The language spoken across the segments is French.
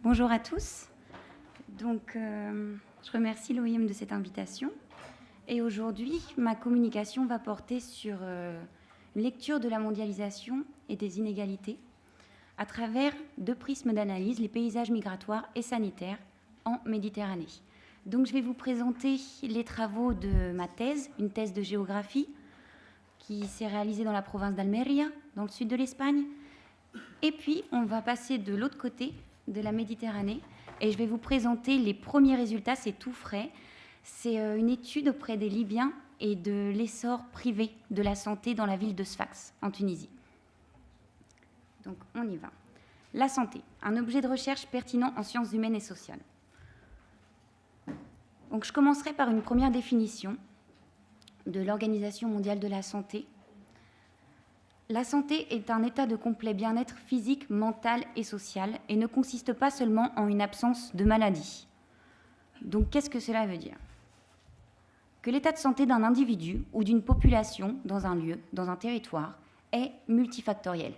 Bonjour à tous. Donc, je remercie l'OIM de cette invitation. Et aujourd'hui, ma communication va porter sur une lecture de la mondialisation et des inégalités à travers deux prismes d'analyse, les paysages migratoires et sanitaires en Méditerranée. Donc, je vais vous présenter les travaux de ma thèse, une thèse de géographie qui s'est réalisée dans la province d'Almeria, dans le sud de l'Espagne. Et puis, on va passer de l'autre côté de la Méditerranée et je vais vous présenter les premiers résultats, c'est tout frais. C'est une étude auprès des Libyens et de l'essor privé de la santé dans la ville de Sfax, en Tunisie. Donc, on y va. La santé, un objet de recherche pertinent en sciences humaines et sociales. Donc, je commencerai par une première définition de l'Organisation mondiale de la santé. La santé est un état de complet bien-être physique, mental et social et ne consiste pas seulement en une absence de maladie. Donc, qu'est-ce que cela veut dire ? Que l'état de santé d'un individu ou d'une population dans un lieu, dans un territoire, est multifactoriel.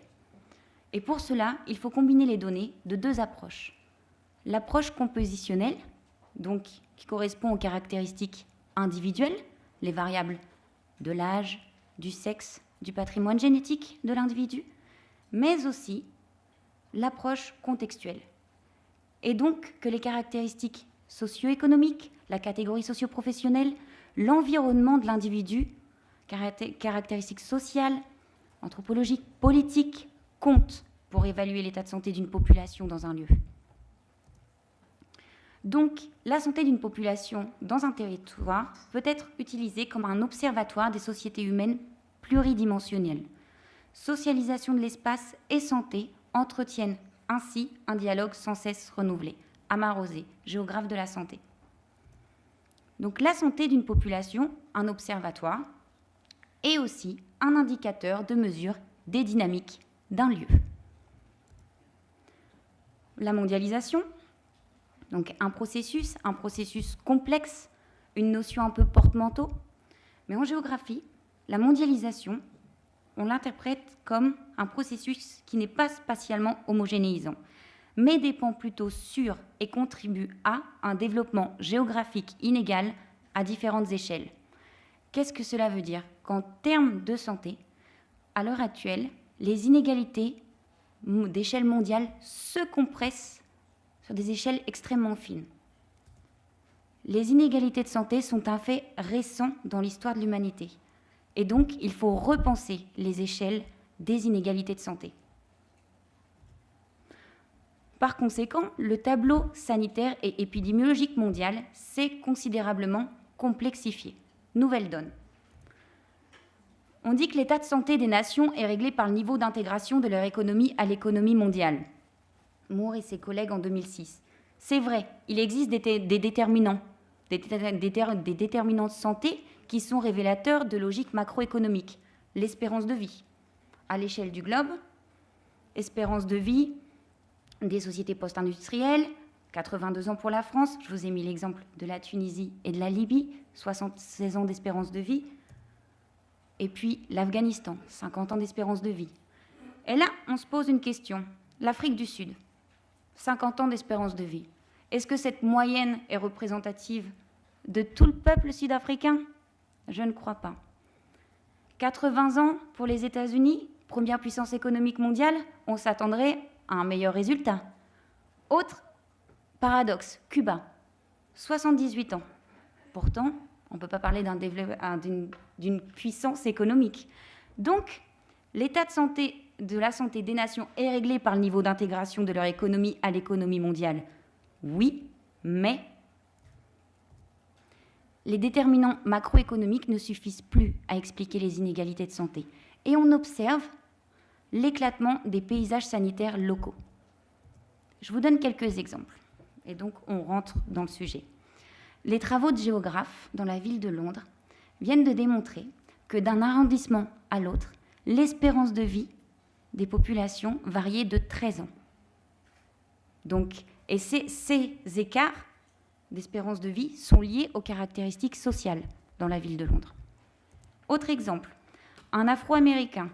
Et pour cela, il faut combiner les données de deux approches. L'approche compositionnelle, donc qui correspond aux caractéristiques individuelles, les variables de l'âge, du sexe, du patrimoine génétique de l'individu, mais aussi l'approche contextuelle. Et donc que les caractéristiques socio-économiques, la catégorie socio-professionnelle, l'environnement de l'individu, caractéristiques sociales, anthropologiques, politiques, comptent pour évaluer l'état de santé d'une population dans un lieu. Donc, la santé d'une population dans un territoire peut être utilisée comme un observatoire des sociétés humaines pluridimensionnelles. Socialisation de l'espace et santé entretiennent ainsi un dialogue sans cesse renouvelé. Amar Rosé, géographe de la santé. Donc, la santé d'une population, un observatoire, et aussi un indicateur de mesure des dynamiques d'un lieu. La mondialisation, donc un processus complexe, une notion un peu porte-manteau, mais en géographie, la mondialisation, on l'interprète comme un processus qui n'est pas spatialement homogénéisant, mais dépend plutôt sur et contribue à un développement géographique inégal à différentes échelles. Qu'est-ce que cela veut dire ? Qu'en termes de santé, à l'heure actuelle, les inégalités d'échelle mondiale se compressent sur des échelles extrêmement fines. Les inégalités de santé sont un fait récent dans l'histoire de l'humanité. Et donc, il faut repenser les échelles des inégalités de santé. Par conséquent, le tableau sanitaire et épidémiologique mondial s'est considérablement complexifié. Nouvelle donne. On dit que l'état de santé des nations est réglé par le niveau d'intégration de leur économie à l'économie mondiale. Moore et ses collègues en 2006. C'est vrai, il existe des déterminants de santé qui sont révélateurs de logique macroéconomique. L'espérance de vie. À l'échelle du globe, espérance de vie des sociétés post-industrielles, 82 ans pour la France, je vous ai mis l'exemple de la Tunisie et de la Libye, 76 ans d'espérance de vie, et puis l'Afghanistan, 50 ans d'espérance de vie. Et là, on se pose une question. L'Afrique du Sud, 50 ans d'espérance de vie. Est-ce que cette moyenne est représentative de tout le peuple sud-africain ? Je ne crois pas. 80 ans pour les États-Unis, première puissance économique mondiale, on s'attendrait à un meilleur résultat. Autre paradoxe, Cuba, 78 ans. Pourtant, on ne peut pas parler d'une puissance économique. Donc, l'état de la santé des nations est réglé par le niveau d'intégration de leur économie à l'économie mondiale. Oui, mais les déterminants macroéconomiques ne suffisent plus à expliquer les inégalités de santé. Et on observe l'éclatement des paysages sanitaires locaux. Je vous donne quelques exemples. Et donc, on rentre dans le sujet. Les travaux de géographes dans la ville de Londres viennent de démontrer que d'un arrondissement à l'autre, l'espérance de vie des populations variait de 13 ans. Donc, et ces écarts d'espérance de vie sont liés aux caractéristiques sociales dans la ville de Londres. Autre exemple, un Afro-Américain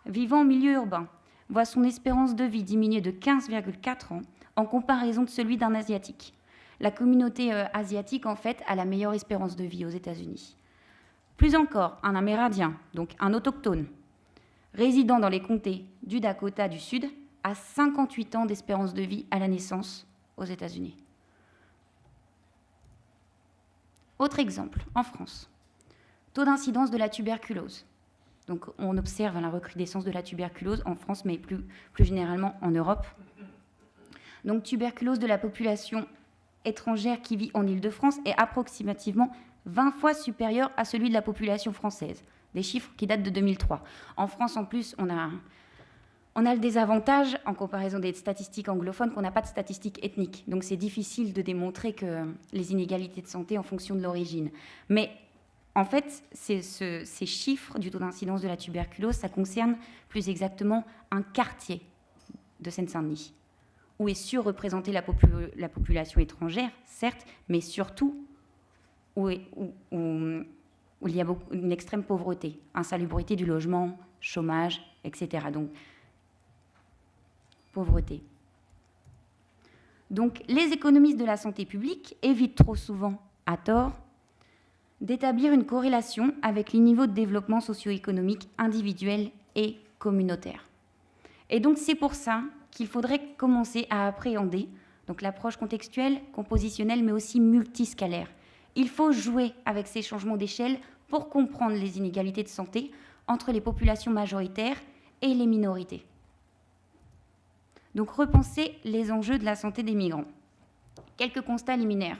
vivant en milieu urbain voit son espérance de vie diminuer de 15,4 ans en comparaison de celui d'un Asiatique. La communauté asiatique, en fait, a la meilleure espérance de vie aux États-Unis. Plus encore, un Amérindien, donc un autochtone, résidant dans les comtés du Dakota du Sud, a 58 ans d'espérance de vie à la naissance aux États-Unis. Autre exemple, en France, taux d'incidence de la tuberculose. Donc on observe la recrudescence de la tuberculose en France, mais plus généralement en Europe. Donc tuberculose de la population étrangère qui vit en Île-de-France est approximativement 20 fois supérieur à celui de la population française. Des chiffres qui datent de 2003. En France, en plus, on a le désavantage, en comparaison des statistiques anglophones, qu'on n'a pas de statistiques ethniques. Donc c'est difficile de démontrer que les inégalités de santé en fonction de l'origine. Mais en fait, ces chiffres du taux d'incidence de la tuberculose, ça concerne plus exactement un quartier de Seine-Saint-Denis, où est surreprésentée la population étrangère, certes, mais surtout où il y a une extrême pauvreté, insalubrité du logement, chômage, etc. Donc, pauvreté. Donc, les économistes de la santé publique évitent trop souvent, à tort, d'établir une corrélation avec les niveaux de développement socio-économique individuel et communautaire. Et donc, c'est pour ça qu'il faudrait commencer à appréhender donc l'approche contextuelle, compositionnelle, mais aussi multiscalaire. Il faut jouer avec ces changements d'échelle pour comprendre les inégalités de santé entre les populations majoritaires et les minorités. Donc, repenser les enjeux de la santé des migrants. Quelques constats liminaires.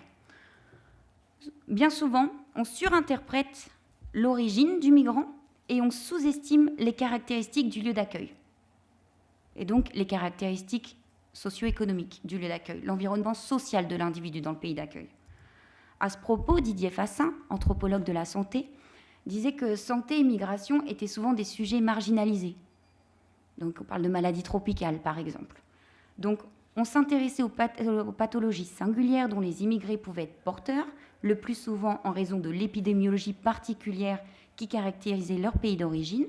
Bien souvent, on surinterprète l'origine du migrant et on sous-estime les caractéristiques du lieu d'accueil. Et donc, les caractéristiques socio-économiques du lieu d'accueil, l'environnement social de l'individu dans le pays d'accueil. À ce propos, Didier Fassin, anthropologue de la santé, disait que santé et migration étaient souvent des sujets marginalisés. Donc, on parle de maladies tropicales, par exemple. Donc, on s'intéressait aux pathologies singulières dont les immigrés pouvaient être porteurs, le plus souvent en raison de l'épidémiologie particulière qui caractérisait leur pays d'origine,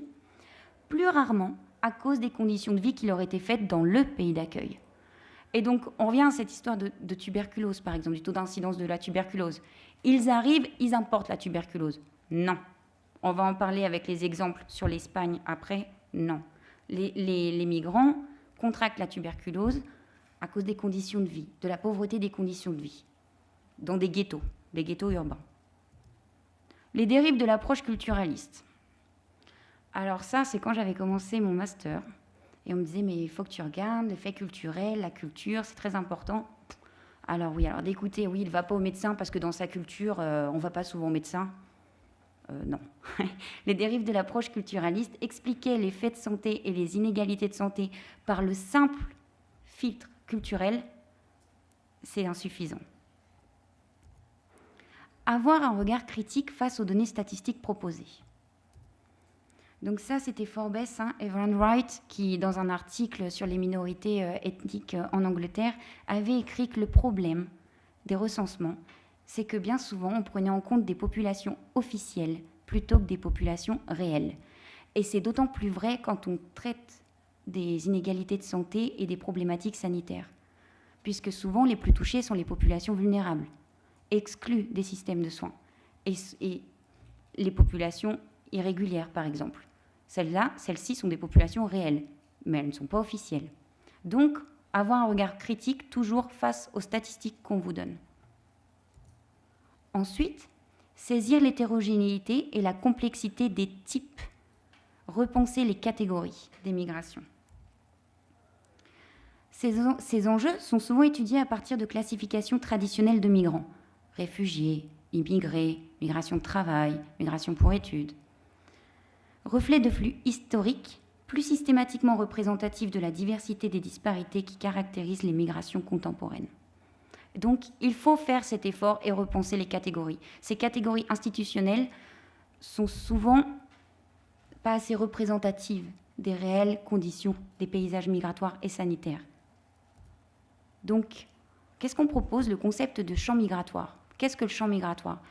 plus rarement à cause des conditions de vie qui leur étaient faites dans le pays d'accueil. Et donc, on revient à cette histoire de tuberculose, par exemple, du taux d'incidence de la tuberculose. Ils arrivent, ils importent la tuberculose. Non. On va en parler avec les exemples sur l'Espagne après. Non. Les migrants contractent la tuberculose à cause des conditions de vie, de la pauvreté des conditions de vie, dans des ghettos urbains. Les dérives de l'approche culturaliste. Alors ça, c'est quand j'avais commencé mon master, et on me disait, mais il faut que tu regardes les faits culturels, la culture, c'est très important. Alors d'écouter, oui, il ne va pas au médecin parce que dans sa culture, on ne va pas souvent au médecin. Non. Les dérives de l'approche culturaliste expliquaient les faits de santé et les inégalités de santé par le simple filtre culturel. C'est insuffisant. Avoir un regard critique face aux données statistiques proposées. Donc ça, c'était Forbes, Evan Wright, qui, dans un article sur les minorités ethniques en Angleterre, avait écrit que le problème des recensements, c'est que bien souvent, on prenait en compte des populations officielles plutôt que des populations réelles. Et c'est d'autant plus vrai quand on traite des inégalités de santé et des problématiques sanitaires, puisque souvent, les plus touchées sont les populations vulnérables, exclues des systèmes de soins, et les populations irrégulières, par exemple. Celles-ci sont des populations réelles, mais elles ne sont pas officielles. Donc, avoir un regard critique toujours face aux statistiques qu'on vous donne. Ensuite, saisir l'hétérogénéité et la complexité des types, repenser les catégories des migrations. Ces enjeux sont souvent étudiés à partir de classifications traditionnelles de migrants, réfugiés, immigrés, migration de travail, migration pour études. Reflet de flux historiques, plus systématiquement représentatifs de la diversité des disparités qui caractérisent les migrations contemporaines. Donc, il faut faire cet effort et repenser les catégories. Ces catégories institutionnelles sont souvent pas assez représentatives des réelles conditions des paysages migratoires et sanitaires. Donc, qu'est-ce qu'on propose? Le concept de champ migratoire. Qu'est-ce que le champ migratoire?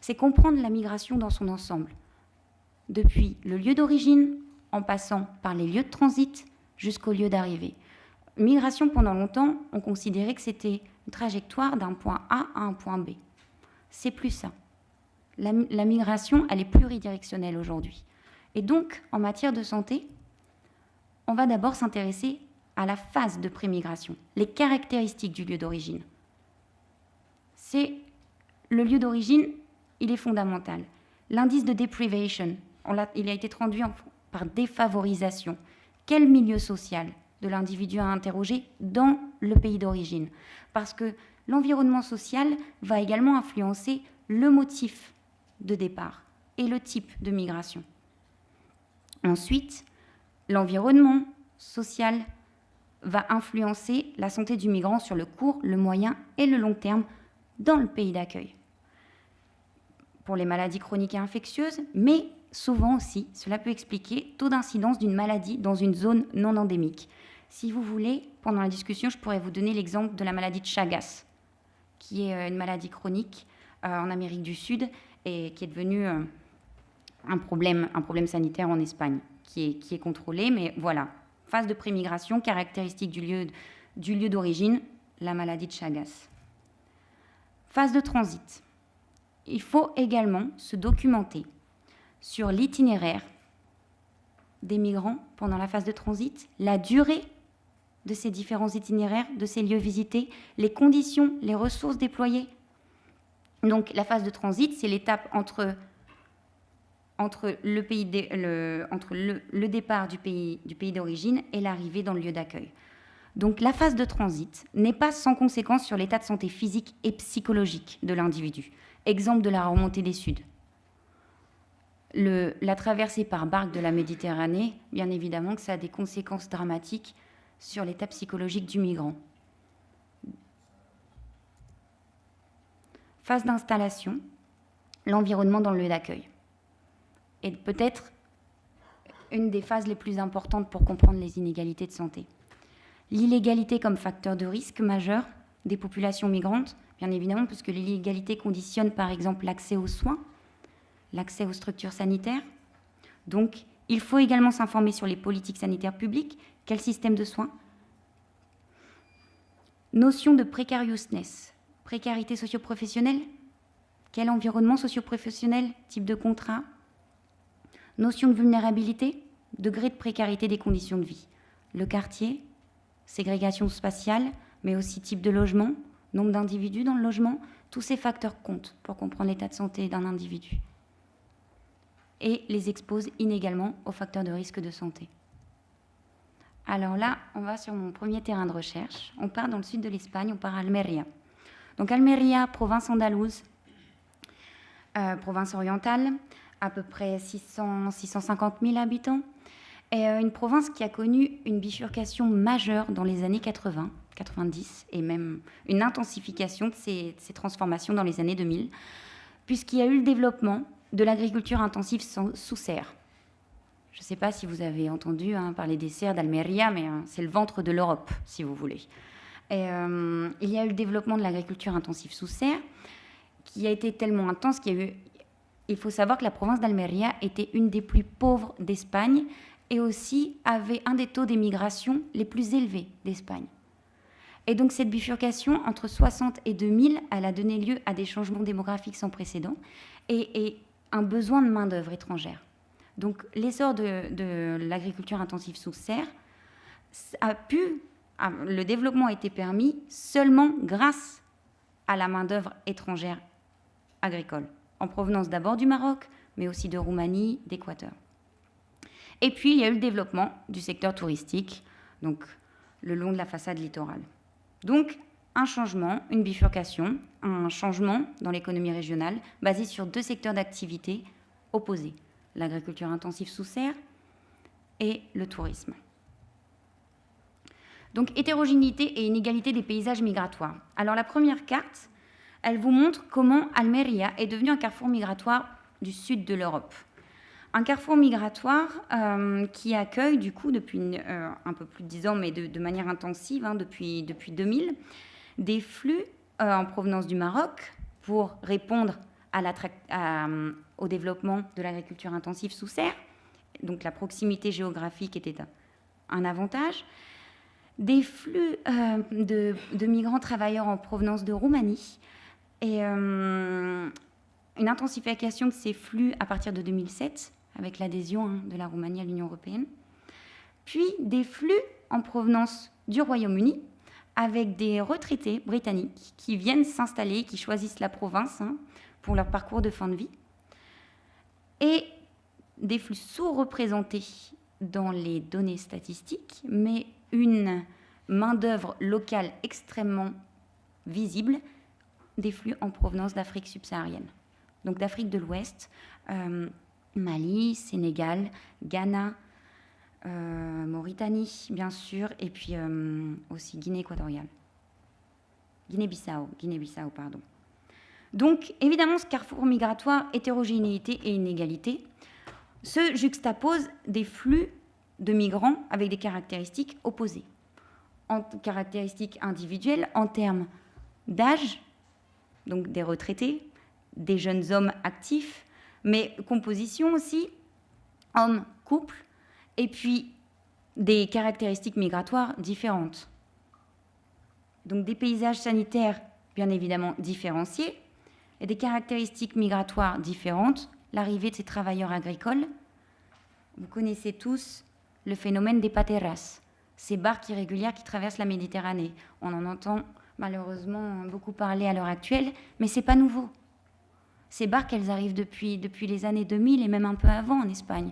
C'est comprendre la migration dans son ensemble, depuis le lieu d'origine, en passant par les lieux de transit, jusqu'au lieu d'arrivée. Migration, pendant longtemps, on considérait que c'était une trajectoire d'un point A à un point B. C'est plus ça. La migration, elle est pluridirectionnelle aujourd'hui. Et donc, en matière de santé, on va d'abord s'intéresser à la phase de prémigration, les caractéristiques du lieu d'origine. C'est le lieu d'origine, il est fondamental. L'indice de deprivation, il a été traduit par défavorisation. Quel milieu social de l'individu à interroger dans le pays d'origine? Parce que l'environnement social va également influencer le motif de départ et le type de migration. Ensuite, l'environnement social va influencer la santé du migrant sur le court, le moyen et le long terme dans le pays d'accueil. Pour les maladies chroniques et infectieuses, mais souvent aussi, cela peut expliquer taux d'incidence d'une maladie dans une zone non endémique. Si vous voulez, pendant la discussion, je pourrais vous donner l'exemple de la maladie de Chagas, qui est une maladie chronique en Amérique du Sud et qui est devenue un problème sanitaire en Espagne, qui est contrôlé, mais voilà. Phase de prémigration, caractéristique du lieu d'origine, la maladie de Chagas. Phase de transit. Il faut également se documenter sur l'itinéraire des migrants pendant la phase de transit, la durée de ces différents itinéraires, de ces lieux visités, les conditions, les ressources déployées. Donc la phase de transit, c'est l'étape entre le départ du pays d'origine et l'arrivée dans le lieu d'accueil. Donc la phase de transit n'est pas sans conséquence sur l'état de santé physique et psychologique de l'individu. Exemple de la remontée des Suds. La traversée par barque de la Méditerranée, bien évidemment que ça a des conséquences dramatiques sur l'état psychologique du migrant. Phase d'installation, l'environnement dans le lieu d'accueil. Et peut-être une des phases les plus importantes pour comprendre les inégalités de santé. L'illégalité comme facteur de risque majeur des populations migrantes, bien évidemment, puisque l'illégalité conditionne par exemple l'accès aux soins, l'accès aux structures sanitaires. Donc, il faut également s'informer sur les politiques sanitaires publiques, quel système de soins. Notion de precariousness, précarité socio-professionnelle, quel environnement socio-professionnel, type de contrat. Notion de vulnérabilité, degré de précarité des conditions de vie. Le quartier, ségrégation spatiale, mais aussi type de logement, nombre d'individus dans le logement, tous ces facteurs comptent pour comprendre l'état de santé d'un individu et les expose inégalement aux facteurs de risque de santé. Alors là, on va sur mon premier terrain de recherche. On part dans le sud de l'Espagne, on part à Almeria. Donc Almeria, province andalouse, province orientale, à peu près 650 000 habitants, et une province qui a connu une bifurcation majeure dans les années 80, 90, et même une intensification de ces transformations dans les années 2000, puisqu'il y a eu le développement de l'agriculture intensive sous serre. Je ne sais pas si vous avez entendu parler des serres d'Almeria, mais c'est le ventre de l'Europe, si vous voulez. Et, il y a eu le développement de l'agriculture intensive sous serre, qui a été tellement intense qu'il y a eu... Il faut savoir que la province d'Almeria était une des plus pauvres d'Espagne et aussi avait un des taux d'émigration les plus élevés d'Espagne. Et donc cette bifurcation entre 60 et 2000, elle a donné lieu à des changements démographiques sans précédent et un besoin de main-d'œuvre étrangère. Donc l'essor de l'agriculture intensive sous serre le développement a été permis seulement grâce à la main-d'œuvre étrangère agricole, en provenance d'abord du Maroc, mais aussi de Roumanie, d'Équateur. Et puis, il y a eu le développement du secteur touristique, donc le long de la façade littorale. Donc, un changement, une bifurcation, un changement dans l'économie régionale basé sur deux secteurs d'activité opposés, l'agriculture intensive sous serre et le tourisme. Donc, hétérogénéité et inégalité des paysages migratoires. Alors, la première carte, elle vous montre comment Almeria est devenu un carrefour migratoire du sud de l'Europe. Un carrefour migratoire qui accueille, du coup, depuis un peu plus de 10 ans, mais de manière intensive, depuis 2000, des flux en provenance du Maroc pour répondre au développement de l'agriculture intensive sous serre. Donc, la proximité géographique était un avantage. Des flux de migrants travailleurs en provenance de Roumanie et une intensification de ces flux à partir de 2007 avec l'adhésion de la Roumanie à l'Union européenne. Puis des flux en provenance du Royaume-Uni avec des retraités britanniques qui viennent s'installer, qui choisissent la province pour leur parcours de fin de vie. Et des flux sous-représentés dans les données statistiques, mais une main-d'œuvre locale extrêmement visible, des flux en provenance d'Afrique subsaharienne. Donc d'Afrique de l'Ouest, Mali, Sénégal, Ghana, Mauritanie, bien sûr, et puis aussi Guinée équatoriale. Guinée-Bissau, pardon. Donc, évidemment, ce carrefour migratoire, hétérogénéité et inégalité, se juxtapose des flux de migrants avec des caractéristiques opposées. En caractéristiques individuelles, en termes d'âge, donc des retraités, des jeunes hommes actifs, mais composition aussi, hommes, couples, et puis des caractéristiques migratoires différentes. Donc des paysages sanitaires bien évidemment différenciés, et des caractéristiques migratoires différentes, l'arrivée de ces travailleurs agricoles. Vous connaissez tous le phénomène des pateras, ces barques irrégulières qui traversent la Méditerranée. On en entend malheureusement beaucoup parler à l'heure actuelle, mais ce n'est pas nouveau. Ces barques, elles arrivent depuis les années 2000 et même un peu avant en Espagne.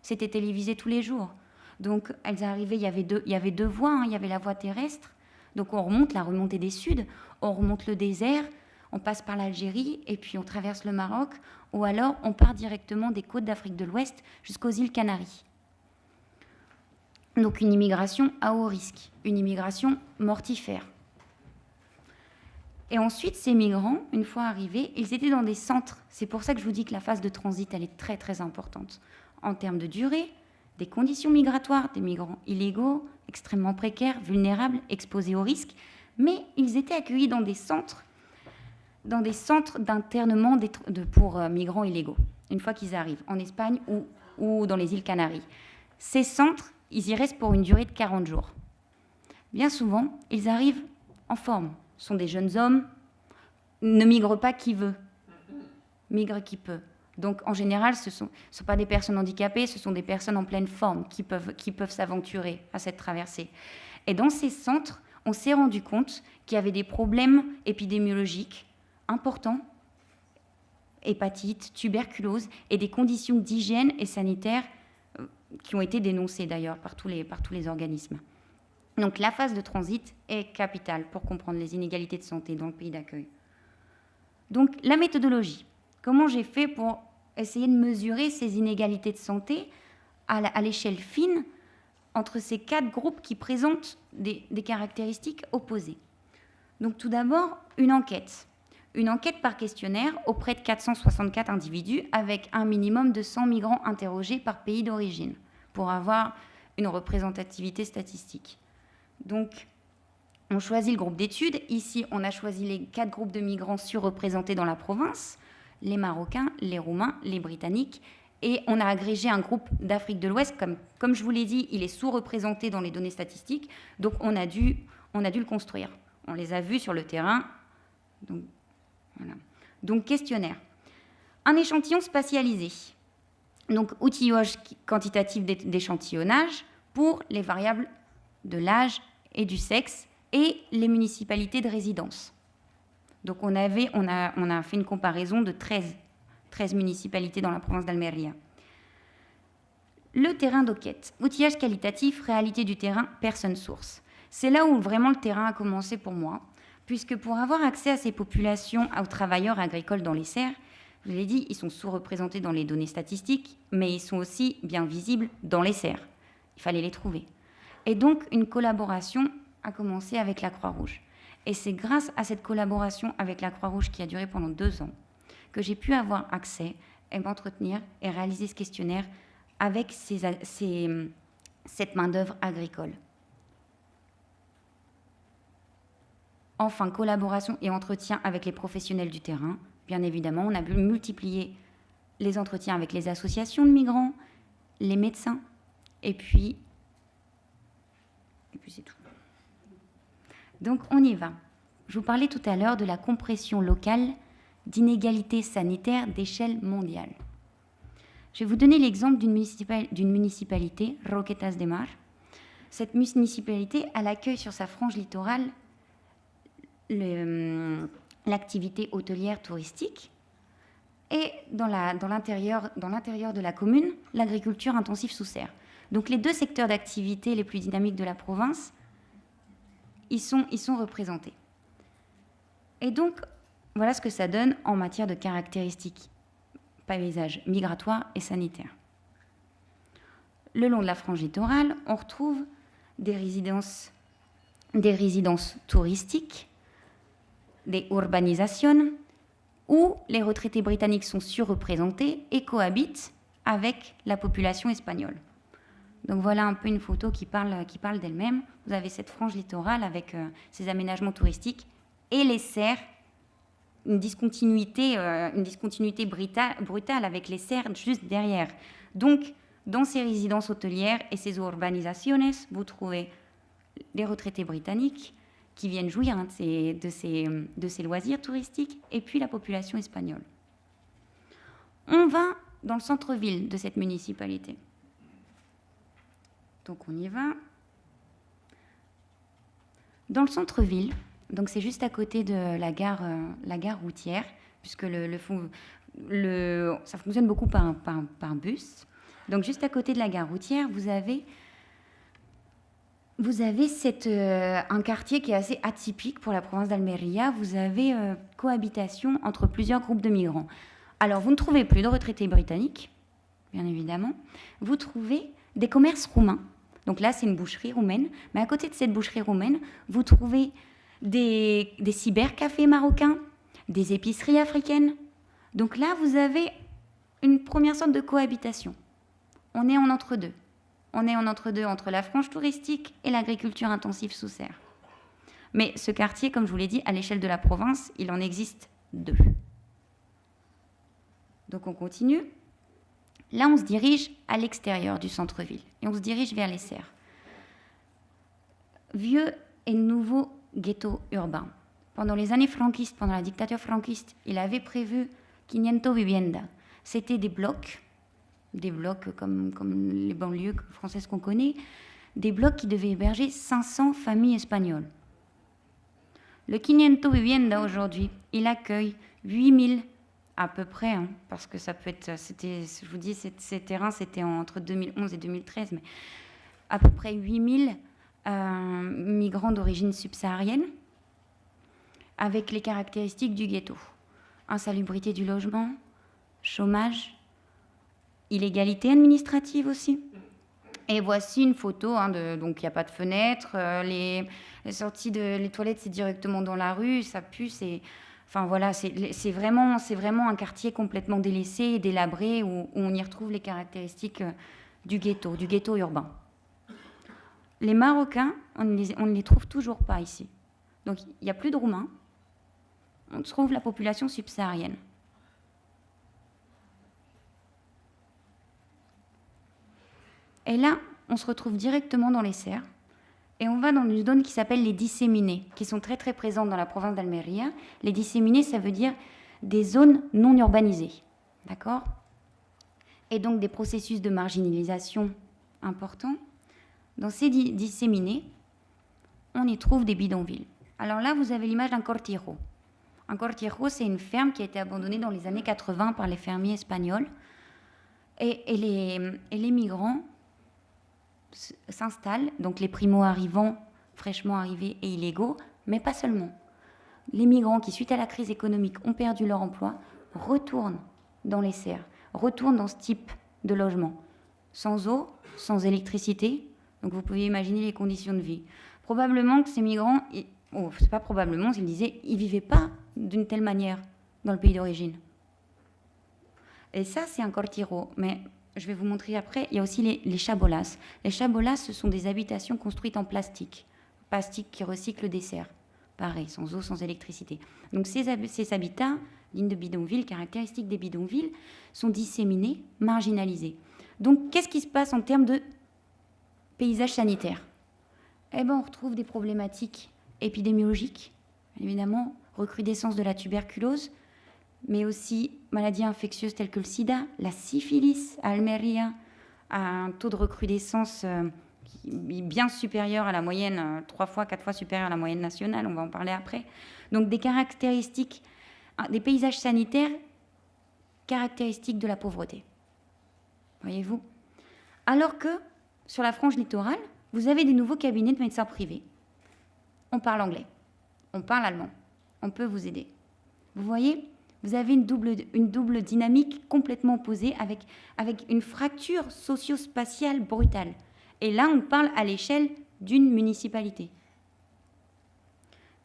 C'était télévisé tous les jours. Donc elles arrivaient, il y avait deux voies, il y avait la voie terrestre, donc on remonte la remontée des Suds, on remonte le désert, on passe par l'Algérie et puis on traverse le Maroc, ou alors on part directement des côtes d'Afrique de l'Ouest jusqu'aux îles Canaries. Donc une immigration à haut risque, une immigration mortifère. Et ensuite, ces migrants, une fois arrivés, ils étaient dans des centres. C'est pour ça que je vous dis que la phase de transit, elle est très très importante. En termes de durée, des conditions migratoires, des migrants illégaux, extrêmement précaires, vulnérables, exposés au risque, mais ils étaient accueillis dans des centres d'internement pour migrants illégaux, une fois qu'ils arrivent en Espagne ou dans les îles Canaries. Ces centres, ils y restent pour une durée de 40 jours. Bien souvent, ils arrivent en forme. Ce sont des jeunes hommes, ne migre pas qui veut, migre qui peut. Donc en général, ce sont pas des personnes handicapées, ce sont des personnes en pleine forme qui peuvent s'aventurer à cette traversée. Et dans ces centres, on s'est rendu compte qu'il y avait des problèmes épidémiologiques importants, hépatite, tuberculose, et des conditions d'hygiène et sanitaires qui ont été dénoncées d'ailleurs par tous les organismes. Donc la phase de transit est capitale pour comprendre les inégalités de santé dans le pays d'accueil. Donc la méthodologie, comment j'ai fait pour essayer de mesurer ces inégalités de santé à l'échelle fine entre ces 4 groupes qui présentent des caractéristiques opposées. Donc tout d'abord, une enquête par questionnaire auprès de 464 individus avec un minimum de 100 migrants interrogés par pays d'origine pour avoir une représentativité statistique. Donc, on choisit le groupe d'études. Ici, on a choisi les 4 groupes de migrants surreprésentés dans la province, les Marocains, les Roumains, les Britanniques, et on a agrégé un groupe d'Afrique de l'Ouest. Comme je vous l'ai dit, il est sous-représenté dans les données statistiques, donc on a dû le construire. On les a vus sur le terrain. Donc, voilà. Donc questionnaire. Un échantillon spatialisé. Donc, outillage quantitatif d'échantillonnage pour les variables de l'âge et du sexe et les municipalités de résidence. Donc on a fait une comparaison de 13 municipalités dans la province d'Almeria. Le terrain d'enquête, outillage qualitatif, réalité du terrain, personne source. C'est là où vraiment le terrain a commencé pour moi, puisque pour avoir accès à ces populations, aux travailleurs agricoles dans les serres, je l'ai dit, ils sont sous-représentés dans les données statistiques, mais ils sont aussi bien visibles dans les serres. Il fallait les trouver. Et donc, une collaboration a commencé avec la Croix-Rouge. Et c'est grâce à cette collaboration avec la Croix-Rouge qui a duré pendant 2 ans que j'ai pu avoir accès et m'entretenir et réaliser ce questionnaire avec cette main-d'œuvre agricole. Enfin, collaboration et entretien avec les professionnels du terrain. Bien évidemment, on a pu multiplier les entretiens avec les associations de migrants, les médecins, et puis Et puis c'est tout. Donc on y va. Je vous parlais tout à l'heure de la compression locale d'inégalités sanitaires d'échelle mondiale. Je vais vous donner l'exemple d'une municipalité, Roquetas de Mar. Cette municipalité, elle accueille sur sa frange littorale l'activité hôtelière touristique et dans l'intérieur de la commune, l'agriculture intensive sous serre. Donc les deux secteurs d'activité les plus dynamiques de la province, ils sont représentés. Et donc, voilà ce que ça donne en matière de caractéristiques paysage migratoire et sanitaire. Le long de la frange littorale, on retrouve des résidences touristiques, des urbanisations, où les retraités britanniques sont surreprésentés et cohabitent avec la population espagnole. Donc voilà un peu une photo qui parle d'elle-même. Vous avez cette frange littorale avec ses aménagements touristiques et les serres, une discontinuité brutale avec les serres juste derrière. Donc, dans ces résidences hôtelières et ces urbanisaciones, vous trouvez les retraités britanniques qui viennent jouir de ces loisirs touristiques et puis la population espagnole. On va dans le centre-ville de cette municipalité. Donc on y va. Dans le centre-ville, donc c'est juste à côté de la gare routière, puisque ça fonctionne beaucoup par bus. Donc juste à côté de la gare routière, vous avez un quartier qui est assez atypique pour la province d'Almería. Vous avez cohabitation entre plusieurs groupes de migrants. Alors vous ne trouvez plus de retraités britanniques, bien évidemment. Vous trouvez des commerces roumains. Donc là, c'est une boucherie roumaine. Mais à côté de cette boucherie roumaine, vous trouvez des cybercafés marocains, des épiceries africaines. Donc là, vous avez une première sorte de cohabitation. On est en entre-deux. On est en entre-deux entre la frange touristique et l'agriculture intensive sous serre. Mais ce quartier, comme je vous l'ai dit, à l'échelle de la province, il en existe 2. Donc on continue. Là, on se dirige à l'extérieur du centre-ville et on se dirige vers les serres. Vieux et nouveau ghetto urbain. Pendant les années franquistes, pendant la dictature franquiste, il avait prévu 500 viviendas. C'était des blocs comme les banlieues françaises qu'on connaît, des blocs qui devaient héberger 500 familles espagnoles. Le 500 viviendas aujourd'hui, il accueille 8000 à peu près, parce que ça peut être, je vous dis, ces terrains, c'était entre 2011 et 2013, mais à peu près 8000 migrants d'origine subsaharienne, avec les caractéristiques du ghetto. Insalubrité du logement, chômage, illégalité administrative aussi. Et voici une photo, donc il n'y a pas de fenêtre, les toilettes, c'est directement dans la rue, ça pue, enfin voilà, c'est vraiment un quartier complètement délaissé et délabré où on y retrouve les caractéristiques du ghetto urbain. Les Marocains, on ne les trouve toujours pas ici. Donc il n'y a plus de Roumains, on trouve la population subsaharienne. Et là, on se retrouve directement dans les serres et on va dans une zone qui s'appelle les disséminés, qui sont très très présentes dans la province d'Almería. Les disséminés, ça veut dire des zones non urbanisées, d'accord ? Et donc des processus de marginalisation importants. Dans ces disséminés, on y trouve des bidonvilles. Alors là, vous avez l'image d'un cortijo. Un cortijo, c'est une ferme qui a été abandonnée dans les années 80 par les fermiers espagnols. Et les migrants s'installent, donc les primo-arrivants, fraîchement arrivés et illégaux, mais pas seulement. Les migrants qui, suite à la crise économique, ont perdu leur emploi, retournent dans les serres, retournent dans ce type de logement, sans eau, sans électricité. Donc vous pouvez imaginer les conditions de vie. Probablement que ces migrants, c'est pas probablement, ils disaient, ils vivaient pas d'une telle manière dans le pays d'origine. Et ça, c'est un cortijo, mais je vais vous montrer après, il y a aussi les chabolas. Les chabolas, ce sont des habitations construites en plastique qui recycle des serres. Pareil, sans eau, sans électricité. Donc ces habitats, dignes de bidonvilles, caractéristiques des bidonvilles, sont disséminés, marginalisés. Donc qu'est-ce qui se passe en termes de paysage sanitaire ? Eh ben, on retrouve des problématiques épidémiologiques, évidemment, recrudescence de la tuberculose, mais aussi maladies infectieuses telles que le sida, la syphilis à Almeria, a un taux de recrudescence qui est bien supérieur à la moyenne, 3 fois, 4 fois supérieur à la moyenne nationale, on va en parler après. Donc des caractéristiques, des paysages sanitaires caractéristiques de la pauvreté. Voyez-vous ? Alors que sur la frange littorale, vous avez des nouveaux cabinets de médecins privés. On parle anglais, on parle allemand, on peut vous aider. Vous voyez ? Vous avez une double dynamique complètement opposée avec une fracture socio-spatiale brutale. Et là, on parle à l'échelle d'une municipalité.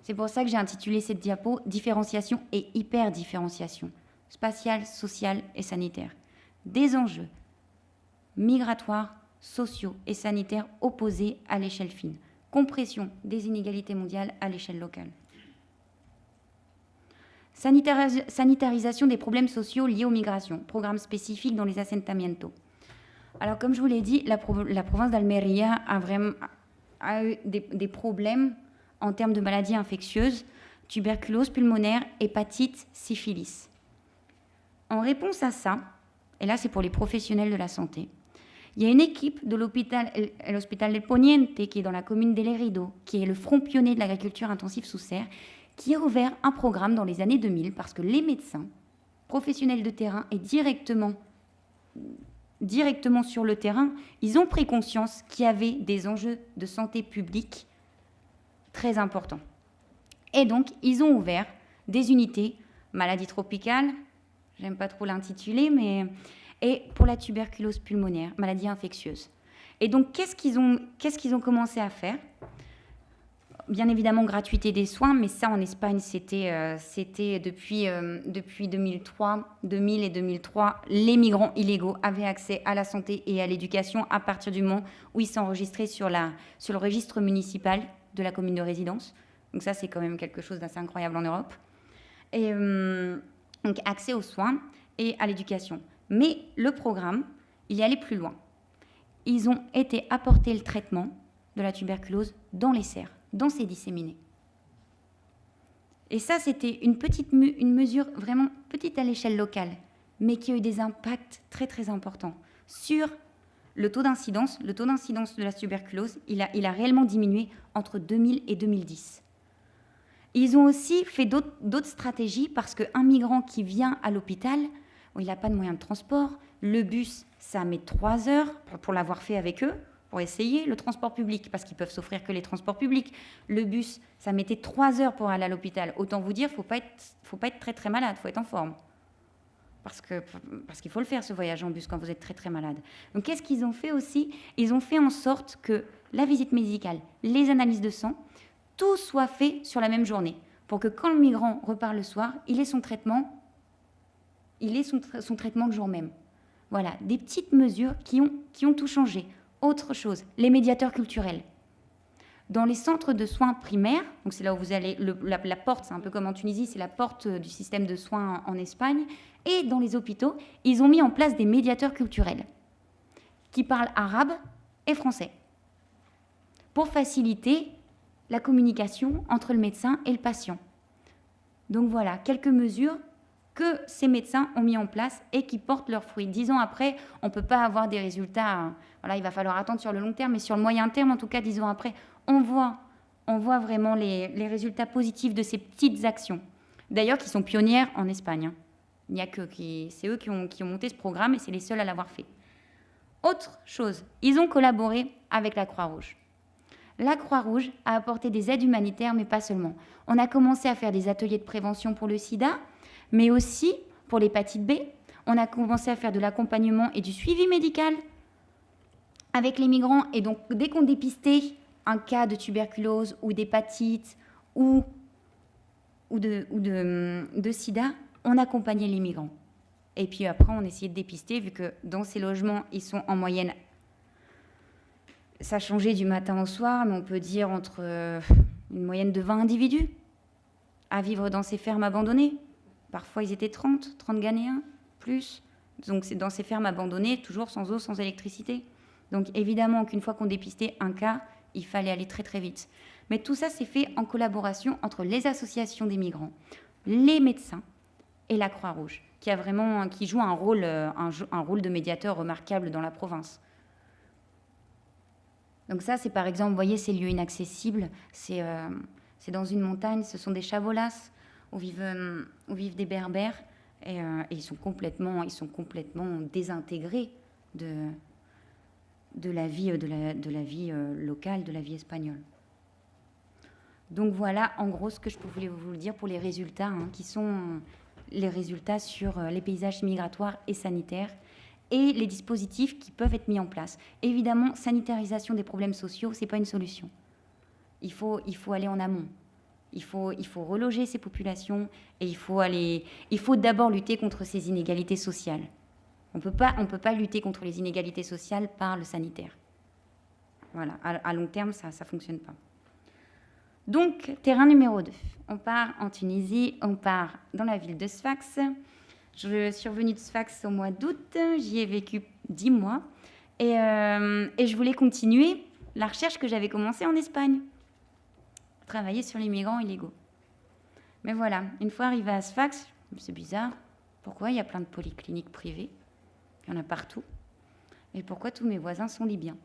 C'est pour ça que j'ai intitulé cette diapo « Différenciation et hyper-différenciation, spatiale, sociale et sanitaire ». Des enjeux migratoires, sociaux et sanitaires opposés à l'échelle fine. Compression des inégalités mondiales à l'échelle locale. Sanitarisation des problèmes sociaux liés aux migrations, programme spécifique dans les assentamientos. Alors, comme je vous l'ai dit, la province d'Almeria a eu des problèmes en termes de maladies infectieuses, tuberculose pulmonaire, hépatite, syphilis. En réponse à ça, et là c'est pour les professionnels de la santé, il y a une équipe de l'hôpital del Poniente, qui est dans la commune d'El Herido, qui est le front pionnier de l'agriculture intensive sous serre, qui a ouvert un programme dans les années 2000 parce que les médecins, professionnels de terrain et directement sur le terrain, ils ont pris conscience qu'il y avait des enjeux de santé publique très importants. Et donc, ils ont ouvert des unités, maladies tropicales, j'aime pas trop l'intituler, et pour la tuberculose pulmonaire, maladie infectieuse. Et donc, qu'est-ce qu'ils ont commencé à faire ? Bien évidemment, gratuité des soins, mais ça, en Espagne, c'était depuis 2000 et 2003, les migrants illégaux avaient accès à la santé et à l'éducation à partir du moment où ils s'enregistraient sur le registre municipal de la commune de résidence. Donc ça, c'est quand même quelque chose d'assez incroyable en Europe. Et donc, accès aux soins et à l'éducation. Mais le programme, il y allait plus loin. Ils ont été apporter le traitement de la tuberculose dans les serres, dans ces disséminés. Et ça, c'était une mesure vraiment petite à l'échelle locale, mais qui a eu des impacts très très importants sur le taux d'incidence. Le taux d'incidence de la tuberculose, il a réellement diminué entre 2000 et 2010. Ils ont aussi fait d'autres stratégies parce qu'un migrant qui vient à l'hôpital, il n'a pas de moyen de transport. Le bus, ça met 3 heures pour l'avoir fait avec eux, pour essayer. Le transport public, parce qu'ils peuvent s'offrir que les transports publics. Le bus, ça mettait 3 heures pour aller à l'hôpital. Autant vous dire, faut pas être très très malade, faut être en forme. Parce qu'il faut le faire, ce voyage en bus, quand vous êtes très très malade. Donc qu'est-ce qu'ils ont fait aussi ? Ils ont fait en sorte que la visite médicale, les analyses de sang, tout soit fait sur la même journée, pour que quand le migrant repart le soir, il ait son traitement le jour même. Voilà, des petites mesures qui ont tout changé. Autre chose, les médiateurs culturels. Dans les centres de soins primaires, donc c'est là où vous allez, la porte, c'est un peu comme en Tunisie, c'est la porte du système de soins en Espagne, et dans les hôpitaux, ils ont mis en place des médiateurs culturels qui parlent arabe et français pour faciliter la communication entre le médecin et le patient. Donc voilà, quelques mesures que ces médecins ont mis en place et qui portent leurs fruits. 10 ans après, on ne peut pas avoir des résultats. Voilà, il va falloir attendre sur le long terme, mais sur le moyen terme, en tout cas 10 ans après, on voit vraiment les résultats positifs de ces petites actions. D'ailleurs, qui sont pionnières en Espagne. Il n'y a c'est eux qui ont monté ce programme et c'est les seuls à l'avoir fait. Autre chose, ils ont collaboré avec la Croix-Rouge. La Croix-Rouge a apporté des aides humanitaires, mais pas seulement. On a commencé à faire des ateliers de prévention pour le sida, mais aussi pour l'hépatite B. On a commencé à faire de l'accompagnement et du suivi médical avec les migrants. Et donc, dès qu'on dépistait un cas de tuberculose ou d'hépatite ou de sida, on accompagnait les migrants. Et puis après, on essayait de dépister, vu que dans ces logements, ils sont en moyenne... Ça changeait du matin au soir, mais on peut dire entre une moyenne de 20 individus à vivre dans ces fermes abandonnées. Parfois, ils étaient 30 Ghanéens, plus. Donc, c'est dans ces fermes abandonnées, toujours sans eau, sans électricité. Donc, évidemment qu'une fois qu'on dépistait un cas, il fallait aller très très vite. Mais tout ça s'est fait en collaboration entre les associations des migrants, les médecins et la Croix-Rouge, qui joue un rôle de médiateur remarquable dans la province. Donc ça, c'est par exemple, vous voyez, ces lieux inaccessibles, c'est dans une montagne, ce sont des chabolas où vivent des berbères et ils sont complètement désintégrés de la vie locale, de la vie espagnole. Donc voilà, en gros, ce que je voulais vous dire pour les résultats, qui sont les résultats sur les paysages migratoires et sanitaires et les dispositifs qui peuvent être mis en place. Évidemment, sanitarisation des problèmes sociaux, ce n'est pas une solution. Il faut aller en amont. Il faut reloger ces populations et il faut d'abord lutter contre ces inégalités sociales. On peut pas lutter contre les inégalités sociales par le sanitaire. Voilà, à long terme, ça ne fonctionne pas. Donc, terrain numéro 2. On part en Tunisie, on part dans la ville de Sfax. Je suis revenue de Sfax au mois d'août, j'y ai vécu 10 mois. Et je voulais continuer la recherche que j'avais commencée en Espagne. Travailler sur les migrants illégaux. Mais voilà, une fois arrivée à Sfax, c'est bizarre. Pourquoi il y a plein de polycliniques privées? Il y en a partout. Et pourquoi tous mes voisins sont libyens?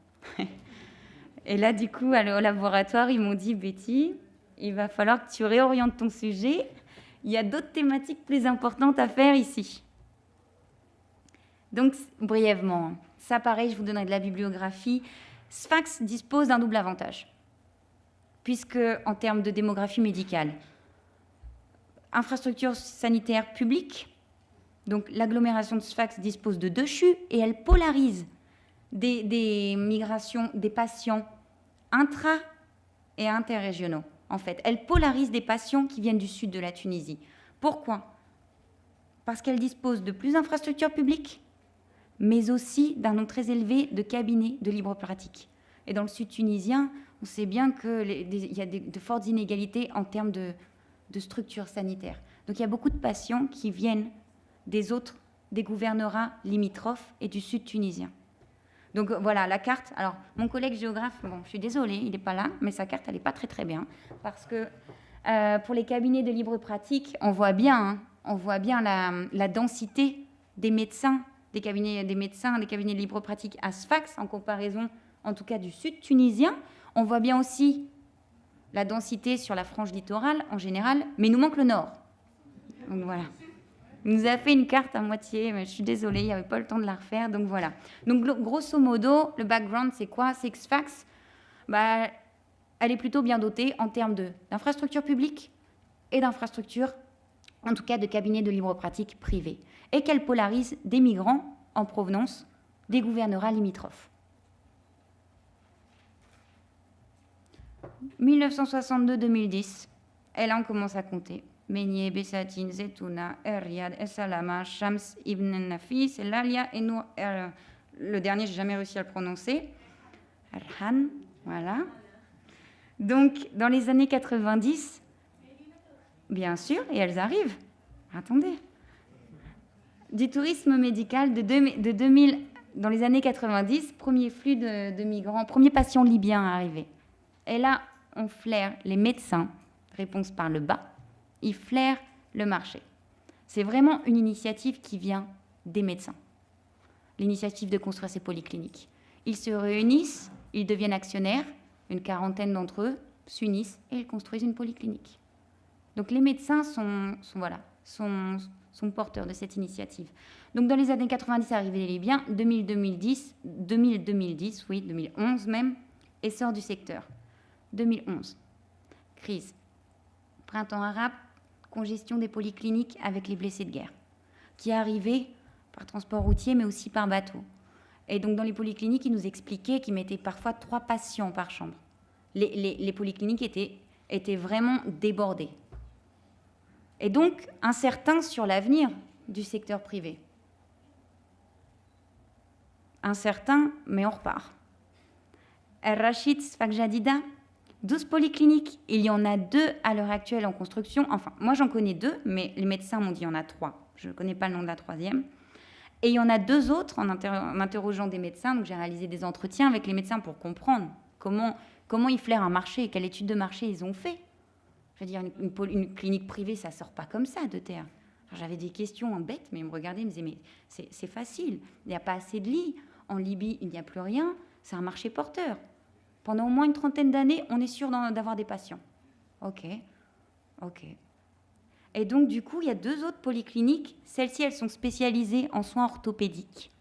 Et là, du coup, au laboratoire, ils m'ont dit, Betty, il va falloir que tu réorientes ton sujet. Il y a d'autres thématiques plus importantes à faire ici. Donc, brièvement, ça, pareil, je vous donnerai de la bibliographie. Sfax dispose d'un double avantage, puisque, en termes de démographie médicale, infrastructure sanitaire publique, donc l'agglomération de Sfax dispose de 2 CHU et elle polarise des migrations des patients intra- et interrégionaux. En fait, elle polarise des patients qui viennent du sud de la Tunisie. Pourquoi? Parce qu'elle dispose de plus d'infrastructures publiques, mais aussi d'un nombre très élevé de cabinets de libre pratique. Et dans le sud tunisien, on sait bien qu'il y a de fortes inégalités en termes de structures sanitaires. Donc il y a beaucoup de patients qui viennent des gouvernorats limitrophes et du sud tunisien. Donc voilà, la carte. Alors, mon collègue géographe, bon, je suis désolée, il n'est pas là, mais sa carte, elle n'est pas très très bien. Parce que pour les cabinets de libre pratique, on voit bien la densité des médecins, des cabinets de libre pratique à Sfax, en comparaison, en tout cas, du sud tunisien. On voit bien aussi la densité sur la frange littorale en général, mais il nous manque le nord. Donc voilà. Il nous a fait une carte à moitié, mais je suis désolée, il n'y avait pas le temps de la refaire, donc voilà. Donc grosso modo, le background, c'est quoi? C'est que Sfax, elle est plutôt bien dotée en termes d'infrastructures publiques et d'infrastructures, en tout cas de cabinets de libre pratique privés, et qu'elle polarise des migrants en provenance des gouvernorats limitrophes. 1962-2010, et là on commence à compter. Meignet, Bessatine, Zetouna, Riyad, Salama, Shams, Ibn Nafis, Lalia et Nour. Le dernier, j'ai jamais réussi à le prononcer. Arhan, voilà. Donc, dans les années 90, bien sûr, et elles arrivent. Attendez. Du tourisme médical de 2000, dans les années 90, premier flux de migrants, premier patient libyen arrivé. Et là, on flaire les médecins, réponse par le bas. Ils flairent le marché. C'est vraiment une initiative qui vient des médecins. L'initiative de construire ces polycliniques. Ils se réunissent, ils deviennent actionnaires, une quarantaine d'entre eux s'unissent et ils construisent une polyclinique. Donc les médecins sont porteurs de cette initiative. Donc dans les années 90, arrivés les Libyens, 2010, 2011 même, essor du secteur. 2011, crise. Printemps arabe, congestion des polycliniques avec les blessés de guerre, qui arrivaient par transport routier, mais aussi par bateau. Et donc, dans les polycliniques, ils nous expliquaient qu'ils mettaient parfois 3 patients par chambre. Les polycliniques étaient vraiment débordées. Et donc, incertains sur l'avenir du secteur privé. Incertains, mais on repart. El-Rachid, Sfax Jadida, 12 polycliniques, il y en a 2 à l'heure actuelle en construction. Enfin, moi j'en connais 2, mais les médecins m'ont dit qu'il y en a 3. Je ne connais pas le nom de la 3e. Et il y en a 2 autres en interrogeant des médecins. Donc j'ai réalisé des entretiens avec les médecins pour comprendre Comment ils flairent un marché? Quelle étude de marché ils ont fait? Je veux dire, une clinique privée, ça ne sort pas comme ça de terre. J'avais des questions en bête, mais ils me regardaient, ils me disaient, mais c'est facile, il n'y a pas assez de lits. En Libye, il n'y a plus rien, c'est un marché porteur. Pendant au moins une trentaine d'années, on est sûr d'avoir des patients. Ok. Et donc, du coup, il y a 2 autres polycliniques. Celles-ci, elles sont spécialisées en soins orthopédiques.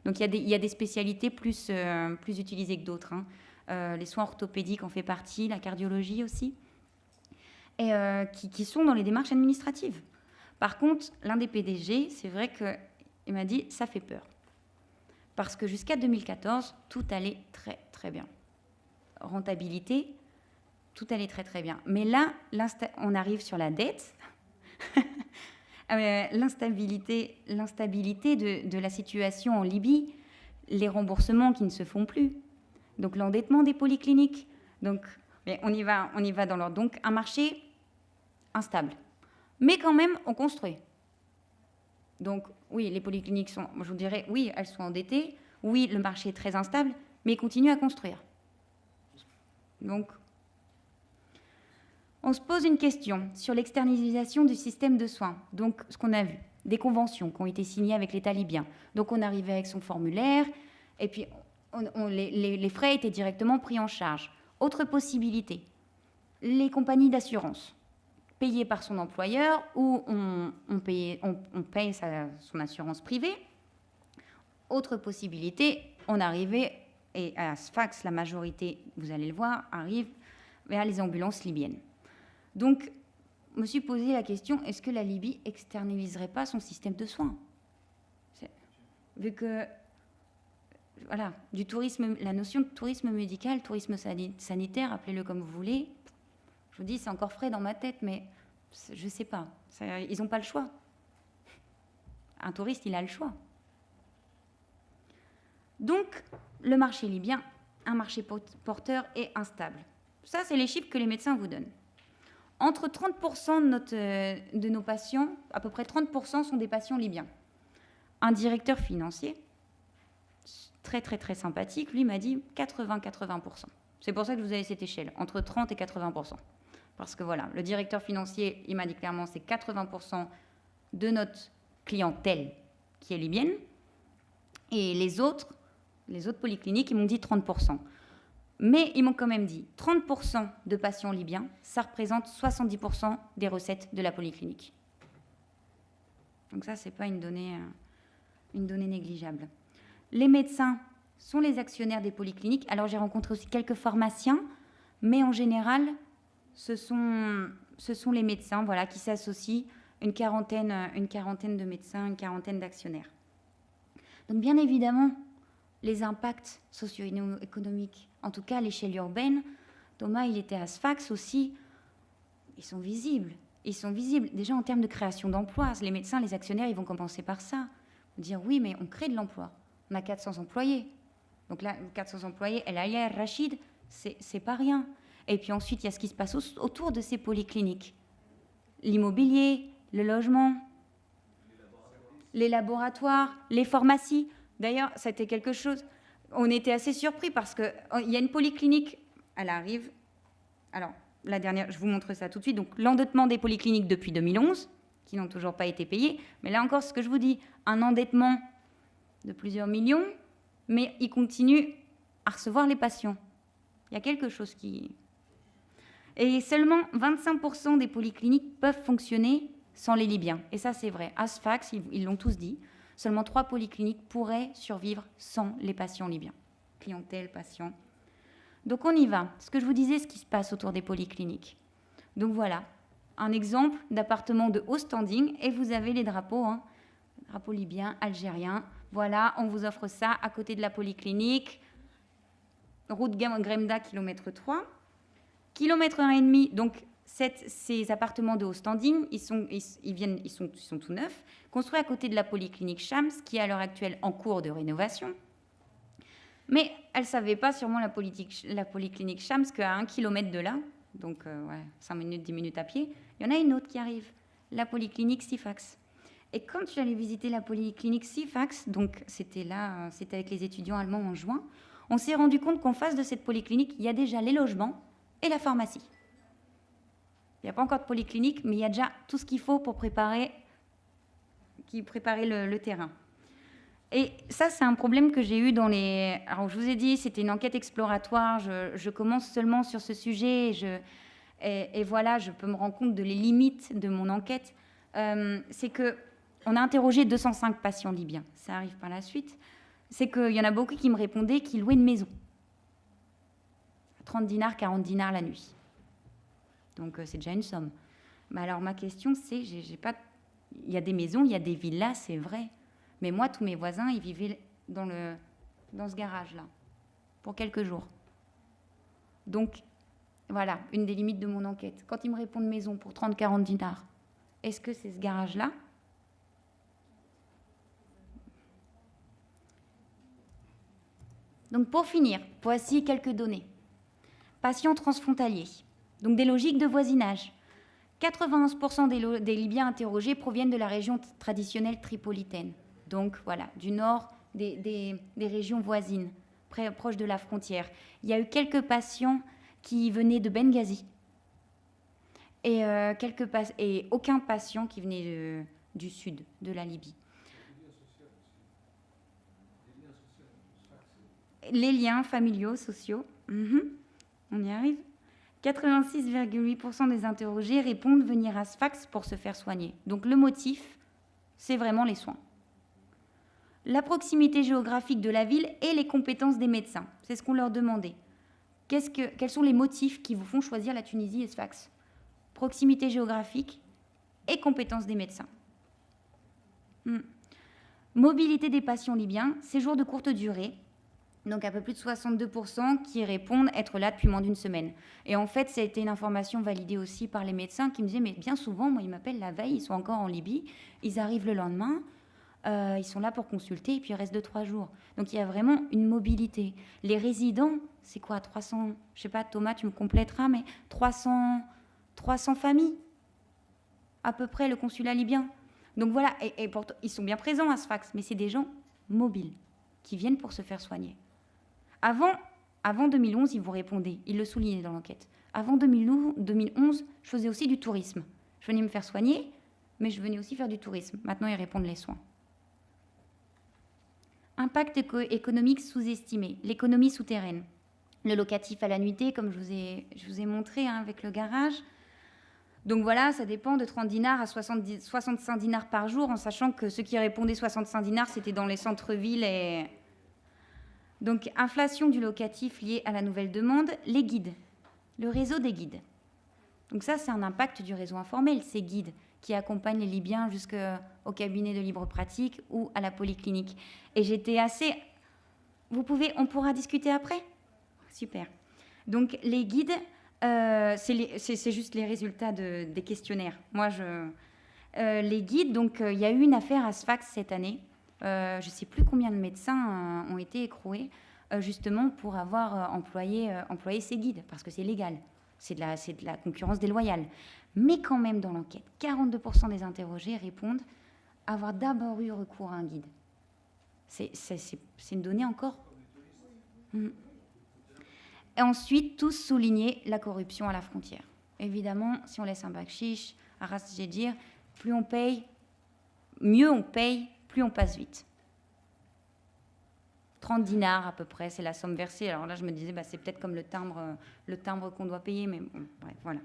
Donc, il y a des spécialités plus utilisées que d'autres. Les soins orthopédiques en fait partie, la cardiologie aussi, et qui sont dans les démarches administratives. Par contre, l'un des PDG, c'est vrai qu'il m'a dit, ça fait peur. Parce que jusqu'à 2014, tout allait très, très bien. Rentabilité, tout allait très, très bien. Mais là, on arrive sur la dette, l'instabilité de la situation en Libye, les remboursements qui ne se font plus, donc l'endettement des polycliniques. Donc, mais on y va dans l'ordre. Donc, un marché instable. Mais quand même, on construit. Donc, oui, les polycliniques sont, je vous dirais, oui, elles sont endettées. Oui, le marché est très instable, mais ils continuent à construire. Donc, on se pose une question sur l'externalisation du système de soins. Donc, ce qu'on a vu, des conventions qui ont été signées avec l'État libyen. Donc, on arrivait avec son formulaire, et puis les frais étaient directement pris en charge. Autre possibilité, les compagnies d'assurance, payées par son employeur, ou on paye son assurance privée. Autre possibilité, on arrivait, et à Sfax, la majorité, vous allez le voir, arrive vers les ambulances libyennes. Donc, je me suis posé la question, est-ce que la Libye externaliserait pas son système de soins? Vu que, voilà, du tourisme, la notion de tourisme médical, tourisme sanitaire, appelez-le comme vous voulez, je vous dis, c'est encore frais dans ma tête, mais je ne sais pas. Ils n'ont pas le choix. Un touriste, il a le choix. Donc, le marché libyen, un marché porteur et instable. Ça, c'est les chiffres que les médecins vous donnent. Entre 30% de nos patients, à peu près 30% sont des patients libyens. Un directeur financier, très très très sympathique, lui m'a dit 80-80%. C'est pour ça que vous avez cette échelle, entre 30 et 80%. Parce que voilà, le directeur financier, il m'a dit clairement, c'est 80% de notre clientèle qui est libyenne. Et les autres polycliniques, ils m'ont dit 30%. Mais ils m'ont quand même dit 30% de patients libyens, ça représente 70% des recettes de la polyclinique. Donc ça, ce n'est pas une donnée négligeable. Les médecins sont les actionnaires des polycliniques. Alors j'ai rencontré aussi quelques pharmaciens, mais en général, ce sont les médecins, voilà, qui s'associent, une quarantaine de médecins, une quarantaine d'actionnaires. Donc bien évidemment, les impacts socio-économiques, en tout cas à l'échelle urbaine, Thomas, il était à Sfax aussi, ils sont visibles. Déjà en termes de création d'emplois, les médecins, les actionnaires, ils vont commencer par ça. Dire oui, mais on crée de l'emploi. On a 400 employés. Donc là, 400 employés, El Aya, Rachid, c'est pas rien. Et puis ensuite, il y a ce qui se passe autour de ces polycliniques. L'immobilier, le logement, les laboratoires, les pharmacies. D'ailleurs, c'était quelque chose... On était assez surpris parce qu'il y a une polyclinique, elle arrive... Alors, la dernière, je vous montre ça tout de suite. Donc, l'endettement des polycliniques depuis 2011, qui n'ont toujours pas été payés. Mais là encore, ce que je vous dis, un endettement de plusieurs millions, mais ils continuent à recevoir les patients. Il y a quelque chose qui... Et seulement 25% des polycliniques peuvent fonctionner sans les Libyens. Et ça, c'est vrai. À Sfax, ils l'ont tous dit. Seulement 3 polycliniques pourraient survivre sans les patients libyens. Clientèle, patients. Donc on y va. Ce que je vous disais, ce qui se passe autour des polycliniques. Donc voilà, un exemple d'appartement de haut standing. Et vous avez les drapeaux, drapeaux libyens, algériens. Voilà, on vous offre ça à côté de la polyclinique. Route Gremda, kilomètre 3. Kilomètre 1,5, donc ces appartements de haut standing, ils sont tout neufs, construits à côté de la polyclinique Shams, qui est à l'heure actuelle en cours de rénovation. Mais elle ne savait pas sûrement la polyclinique Shams qu'à 1 kilomètre de là, donc 5 minutes, 10 minutes à pied, il y en a une autre qui arrive, la polyclinique Sifax. Et quand je suis allée visiter la polyclinique Sifax, donc c'était avec les étudiants allemands en juin, On s'est rendu compte qu'en face de cette polyclinique, il y a déjà les logements et la pharmacie. Il n'y a pas encore de polyclinique, mais il y a déjà tout ce qu'il faut pour préparer le terrain. Et ça, c'est un problème que j'ai eu dans les... Alors, je vous ai dit, c'était une enquête exploratoire. Je commence seulement sur ce sujet. Et voilà, je peux me rendre compte de les limites de mon enquête. C'est qu'on a interrogé 205 patients libyens. Ça arrive par la suite. C'est qu'il y en a beaucoup qui me répondaient qu'ils louaient une maison. 30 dinars, 40 dinars la nuit. Donc, c'est déjà une somme. Mais alors, ma question, c'est... Il y a des maisons, il y a des villas, c'est vrai. Mais moi, tous mes voisins, ils vivaient dans ce garage-là, pour quelques jours. Donc, voilà, une des limites de mon enquête. Quand ils me répondent maison pour 30-40 dinars, est-ce que c'est ce garage-là? Donc, pour finir, voici quelques données. Patients transfrontaliers, donc des logiques de voisinage. 91% des Libyens interrogés proviennent de la région traditionnelle tripolitaine. Donc voilà, du nord des régions voisines, proches de la frontière. Il y a eu quelques patients qui venaient de Benghazi et aucun patient qui venait du sud de la Libye. Les liens familiaux, sociaux, on y arrive. 86,8% des interrogés répondent venir à Sfax pour se faire soigner. Donc le motif, c'est vraiment les soins. La proximité géographique de la ville et les compétences des médecins. C'est ce qu'on leur demandait. Quels sont les motifs qui vous font choisir la Tunisie et Sfax? Proximité géographique et compétences des médecins. Mobilité des patients libyens, séjour de courte durée. Donc un peu plus de 62% qui répondent être là depuis moins d'une semaine. Et en fait, ça a été une information validée aussi par les médecins qui me disaient, mais bien souvent, moi, ils m'appellent la veille, ils sont encore en Libye, ils arrivent le lendemain, ils sont là pour consulter et puis ils restent 2-3 jours. Donc il y a vraiment une mobilité. Les résidents, c'est quoi, 300, je sais pas, Thomas, tu me compléteras, mais 300 familles, à peu près, le consulat libyen. Donc voilà, et pourtant, ils sont bien présents à Sfax, mais c'est des gens mobiles qui viennent pour se faire soigner. Avant 2011, ils vous répondaient, ils le soulignaient dans l'enquête. Avant 2011, je faisais aussi du tourisme. Je venais me faire soigner, mais je venais aussi faire du tourisme. Maintenant, ils répondent les soins. Impact économique sous-estimé, l'économie souterraine. Le locatif à la nuitée, comme je vous ai montré avec le garage. Donc voilà, ça dépend de 30 dinars à 65 dinars par jour, en sachant que ceux qui répondaient 65 dinars, c'était dans les centres-villes. Donc, inflation du locatif liée à la nouvelle demande, les guides, le réseau des guides. Donc ça, c'est un impact du réseau informel, ces guides qui accompagnent les Libyens jusqu'au cabinet de libre pratique ou à la polyclinique. Et j'étais assez... On pourra discuter après? Super. Donc, les guides, c'est juste les résultats des questionnaires. Les guides, donc, il y a eu une affaire à Sfax cette année. Je ne sais plus combien de médecins ont été écroués justement pour avoir employé ces guides, parce que c'est légal. C'est de la concurrence déloyale. Mais quand même, dans l'enquête, 42% des interrogés répondent avoir d'abord eu recours à un guide. C'est une donnée encore. Et ensuite, tous souligner la corruption à la frontière. Évidemment, si on laisse un bakshish, Arras, j'ai dire, plus on paye, mieux on paye, plus on passe vite. 30 dinars à peu près, c'est la somme versée. Alors là, je me disais, c'est peut-être comme le timbre qu'on doit payer, mais bon, bref, voilà.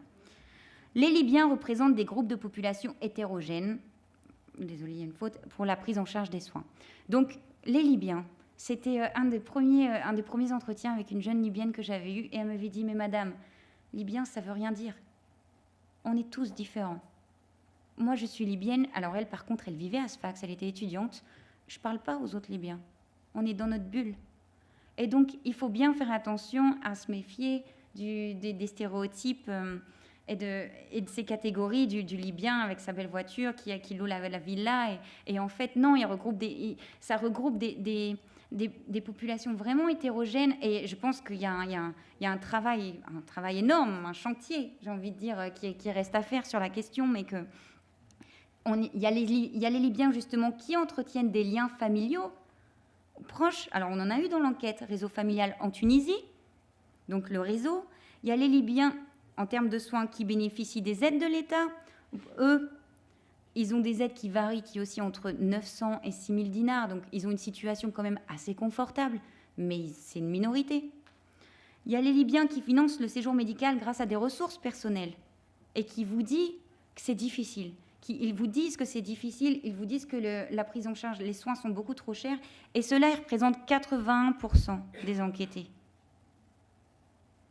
Les Libyens représentent des groupes de population hétérogènes, désolé, il y a une faute, pour la prise en charge des soins. Donc, les Libyens, c'était un des premiers entretiens avec une jeune Libyenne que j'avais eue, et elle m'avait dit, mais madame, Libyen, ça veut rien dire. On est tous différents. Moi, je suis libyenne. Alors elle, par contre, elle vivait à Sfax, elle était étudiante. Je ne parle pas aux autres Libyens. On est dans notre bulle. Et donc, il faut bien faire attention à se méfier des stéréotypes et de ces catégories du Libyen avec sa belle voiture qui loue la villa. Et en fait, non, ça regroupe des populations vraiment hétérogènes. Et je pense qu'il y a un travail énorme, un chantier, j'ai envie de dire, qui reste à faire sur la question, mais que... Il y a les Libyens, justement, qui entretiennent des liens familiaux proche, alors on en a eu dans l'enquête, réseau familial en Tunisie, donc le réseau. Il y a les Libyens en termes de soins qui bénéficient des aides de l'État. Eux, ils ont des aides qui varient, qui aussi entre 900 et 6 000 dinars, donc ils ont une situation quand même assez confortable, mais c'est une minorité. Il y a les Libyens qui financent le séjour médical grâce à des ressources personnelles et qui vous disent que c'est difficile. Ils vous disent que c'est difficile, ils vous disent que la prise en charge, les soins sont beaucoup trop chers, et cela représente 81% des enquêtés.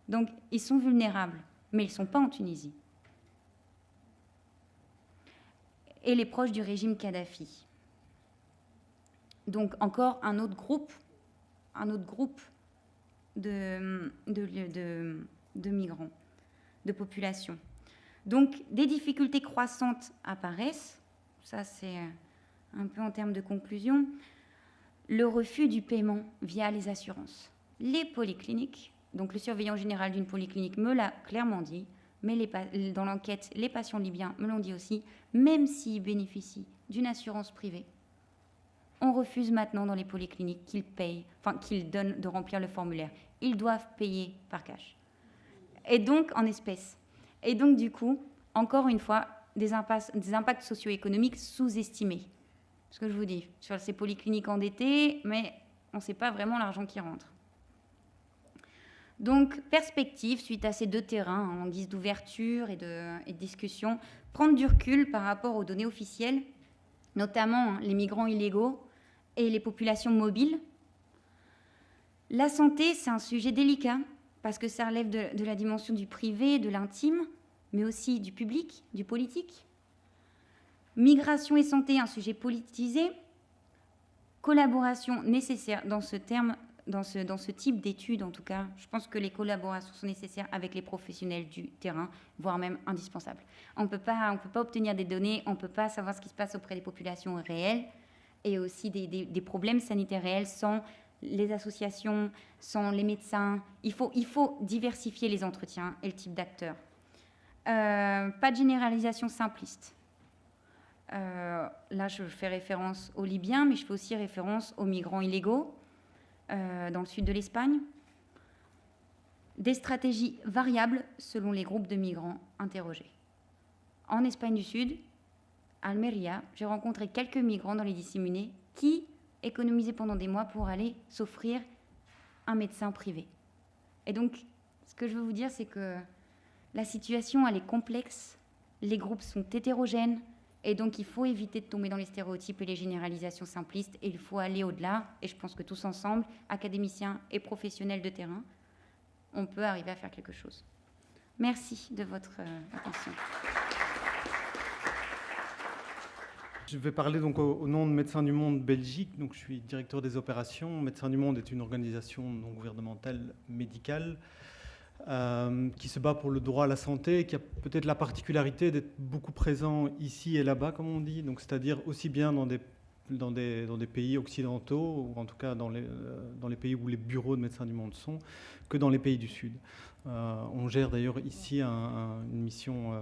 Donc, ils sont vulnérables, mais ils ne sont pas en Tunisie. Et les proches du régime Kadhafi. Donc, encore un autre groupe de migrants, de population. Donc, des difficultés croissantes apparaissent. Ça, c'est un peu en termes de conclusion. Le refus du paiement via les assurances. Les polycliniques, donc le surveillant général d'une polyclinique me l'a clairement dit, mais dans l'enquête, les patients libyens me l'ont dit aussi, même s'ils bénéficient d'une assurance privée, on refuse maintenant dans les polycliniques qu'ils donnent de remplir le formulaire. Ils doivent payer par cash. Et donc, en espèces. Et donc, du coup, encore une fois, des impacts socio-économiques sous-estimés. Ce que je vous dis, sur ces polycliniques endettées, mais on ne sait pas vraiment l'argent qui rentre. Donc, perspective, suite à ces deux terrains, en guise d'ouverture et de discussion, prendre du recul par rapport aux données officielles, notamment les migrants illégaux et les populations mobiles. La santé, c'est un sujet délicat, parce que ça relève de la dimension du privé, de l'intime, mais aussi du public, du politique. Migration et santé, un sujet politisé. Collaboration nécessaire dans ce type d'études, en tout cas. Je pense que les collaborations sont nécessaires avec les professionnels du terrain, voire même indispensables. On ne peut pas obtenir des données, on ne peut pas savoir ce qui se passe auprès des populations réelles, et aussi des problèmes sanitaires réels sans les associations, sans les médecins. Il faut diversifier les entretiens et le type d'acteurs. Pas de généralisation simpliste. Là, je fais référence aux Libyens, mais je fais aussi référence aux migrants illégaux dans le sud de l'Espagne. Des stratégies variables selon les groupes de migrants interrogés. En Espagne du Sud, à Almeria, j'ai rencontré quelques migrants dans les disséminés qui économisaient pendant des mois pour aller s'offrir un médecin privé. Et donc, ce que je veux vous dire, c'est que la situation, elle est complexe, les groupes sont hétérogènes, et donc il faut éviter de tomber dans les stéréotypes et les généralisations simplistes, et il faut aller au-delà, et je pense que tous ensemble, académiciens et professionnels de terrain, on peut arriver à faire quelque chose. Merci de votre attention. Je vais parler donc au nom de Médecins du Monde Belgique. Donc, je suis directeur des opérations. Médecins du Monde est une organisation non gouvernementale médicale qui se bat pour le droit à la santé, qui a peut-être la particularité d'être beaucoup présent ici et là-bas, comme on dit. Donc, c'est-à-dire aussi bien dans des pays occidentaux, ou en tout cas dans les pays où les bureaux de Médecins du Monde sont, que dans les pays du Sud. On gère d'ailleurs ici une mission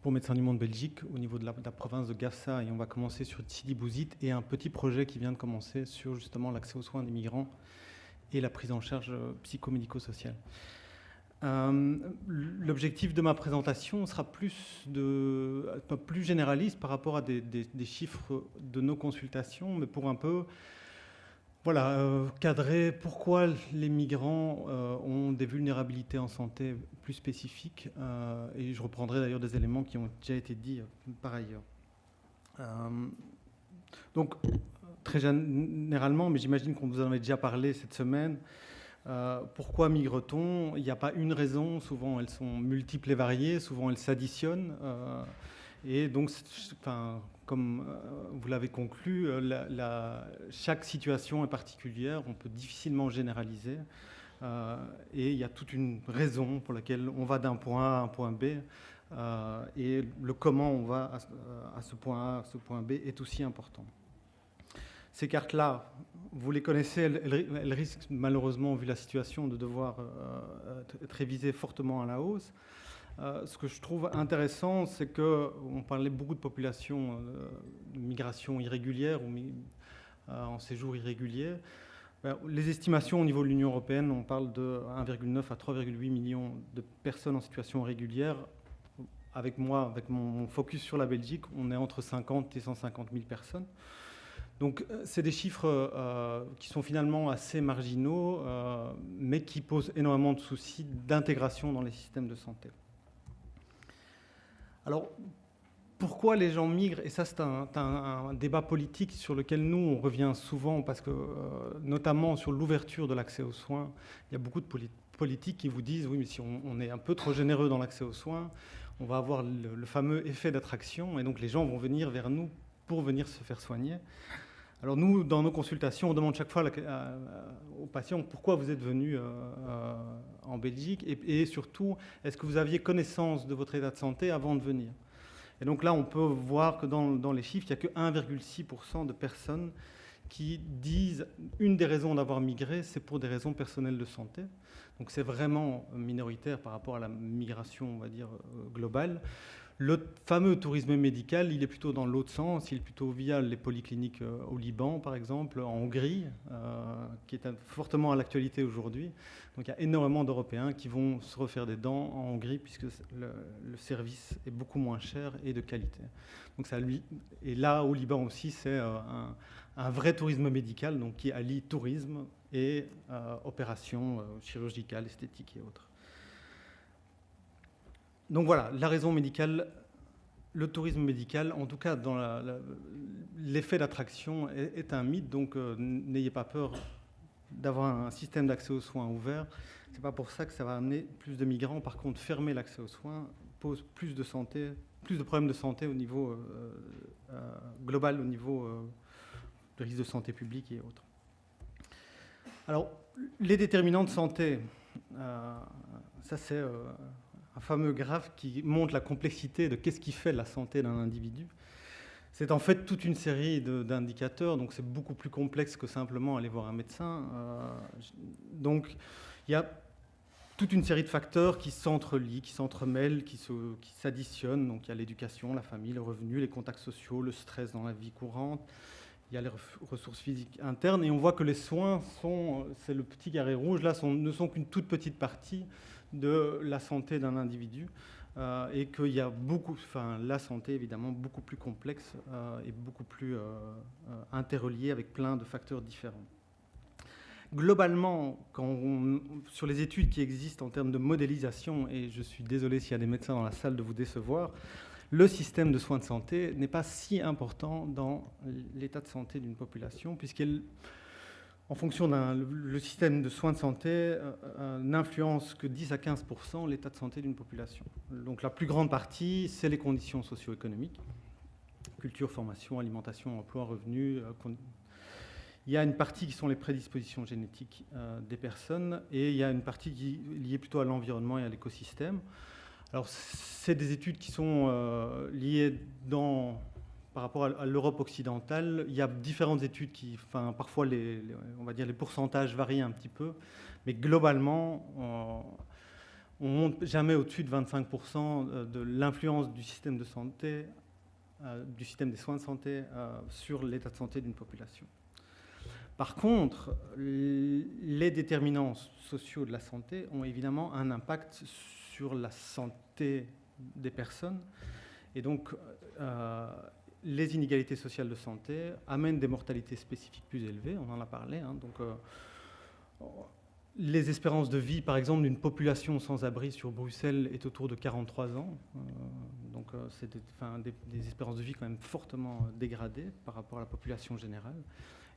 pour Médecins du Monde Belgique au niveau de la province de Gafsa, et on va commencer sur Sidi Bouzid et un petit projet qui vient de commencer sur justement l'accès aux soins des migrants et la prise en charge psychomédico-sociale. L'objectif de ma présentation sera plus généraliste par rapport à des chiffres de nos consultations, mais pour un peu cadrer pourquoi les migrants ont des vulnérabilités en santé plus spécifiques, et je reprendrai d'ailleurs des éléments qui ont déjà été dits par ailleurs. Donc, très généralement, mais j'imagine qu'on vous en avait déjà parlé cette semaine, pourquoi migre-t-on ? Il n'y a pas une raison, souvent elles sont multiples et variées, souvent elles s'additionnent, et donc, comme vous l'avez conclu, chaque situation est particulière, on peut difficilement généraliser, et il y a toute une raison pour laquelle on va d'un point A à un point B, et le comment on va à ce point A, à ce point B est aussi important. Ces cartes-là, vous les connaissez, elles risquent malheureusement, vu la situation, de devoir être révisées fortement à la hausse. Ce que je trouve intéressant, c'est qu'on parlait beaucoup de populations de migration irrégulière en séjour irrégulier. Les estimations au niveau de l'Union européenne, on parle de 1,9 à 3,8 millions de personnes en situation régulière. Avec moi, avec mon focus sur la Belgique, on est entre 50 et 150 000 personnes. Donc, c'est des chiffres qui sont finalement assez marginaux, mais qui posent énormément de soucis d'intégration dans les systèmes de santé. Alors, pourquoi les gens migrent? Et ça, c'est un débat politique sur lequel nous, on revient souvent, parce que, notamment sur l'ouverture de l'accès aux soins, il y a beaucoup de politiques qui vous disent, oui, mais si on est un peu trop généreux dans l'accès aux soins, on va avoir le fameux effet d'attraction, et donc les gens vont venir vers nous pour venir se faire soigner. Alors nous, dans nos consultations, on demande chaque fois aux patients pourquoi vous êtes venu en Belgique et surtout, est-ce que vous aviez connaissance de votre état de santé avant de venir? Et donc là, on peut voir que dans les chiffres, il n'y a que 1,6% de personnes qui disent une des raisons d'avoir migré, c'est pour des raisons personnelles de santé. Donc c'est vraiment minoritaire par rapport à la migration, on va dire, globale. Le fameux tourisme médical, il est plutôt dans l'autre sens, il est plutôt via les polycliniques au Liban, par exemple, en Hongrie, qui est fortement à l'actualité aujourd'hui. Donc il y a énormément d'Européens qui vont se refaire des dents en Hongrie, puisque le service est beaucoup moins cher et de qualité. Donc et là, au Liban aussi, c'est un vrai tourisme médical, donc qui allie tourisme et opérations chirurgicales, esthétiques et autres. Donc voilà, la raison médicale, le tourisme médical, en tout cas dans l'effet d'attraction est un mythe, donc n'ayez pas peur d'avoir un système d'accès aux soins ouvert. Ce n'est pas pour ça que ça va amener plus de migrants. Par contre, fermer l'accès aux soins pose plus de problèmes de santé au niveau global, au niveau de risque de santé publique et autres. Alors, les déterminants de santé, ça c'est un fameux graphe qui montre la complexité de qu'est-ce qui fait la santé d'un individu. C'est en fait toute une série d'indicateurs, donc c'est beaucoup plus complexe que simplement aller voir un médecin. Donc il y a toute une série de facteurs qui s'entrelient, qui s'entremêlent, qui s'additionnent. Donc il y a l'éducation, la famille, le revenu, les contacts sociaux, le stress dans la vie courante. Il y a les ressources physiques internes. Et on voit que les soins c'est le petit carré rouge, là, ne sont qu'une toute petite partie de la santé d'un individu et qu'il y a la santé évidemment beaucoup plus complexe et beaucoup plus interreliée avec plein de facteurs différents. Globalement, sur les études qui existent en termes de modélisation, et je suis désolé s'il y a des médecins dans la salle de vous décevoir, le système de soins de santé n'est pas si important dans l'état de santé d'une population, en fonction le système de soins de santé n'influence que 10 à 15% l'état de santé d'une population. Donc la plus grande partie, c'est les conditions socio-économiques, culture, formation, alimentation, emploi, revenus. Il y a une partie qui sont les prédispositions génétiques des personnes et il y a une partie qui est liée plutôt à l'environnement et à l'écosystème. Alors c'est des études qui sont liées par rapport à l'Europe occidentale. Il y a différentes études parfois on va dire les pourcentages varient un petit peu, mais globalement, on ne monte jamais au-dessus de 25% de l'influence du système de santé, du système des soins de santé sur l'état de santé d'une population. Par contre, les déterminants sociaux de la santé ont évidemment un impact sur la santé des personnes, et donc les inégalités sociales de santé amènent des mortalités spécifiques plus élevées, on en a parlé. Donc, les espérances de vie, par exemple, d'une population sans-abri sur Bruxelles est autour de 43 ans. Donc, c'est des espérances de vie quand même fortement dégradées par rapport à la population générale.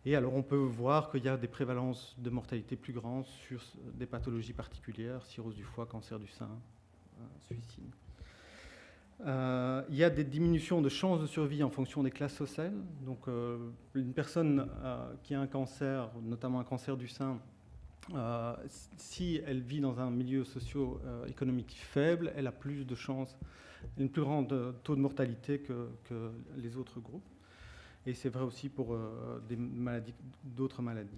Et alors, on peut voir qu'il y a des prévalences de mortalité plus grandes sur des pathologies particulières, cirrhose du foie, cancer du sein, suicide. Il y a des diminutions de chances de survie en fonction des classes sociales. Donc, une personne qui a un cancer, notamment un cancer du sein, si elle vit dans un milieu socio-économique faible, elle a plus de chances, un plus grand taux de mortalité que les autres groupes. Et c'est vrai aussi pour d'autres maladies.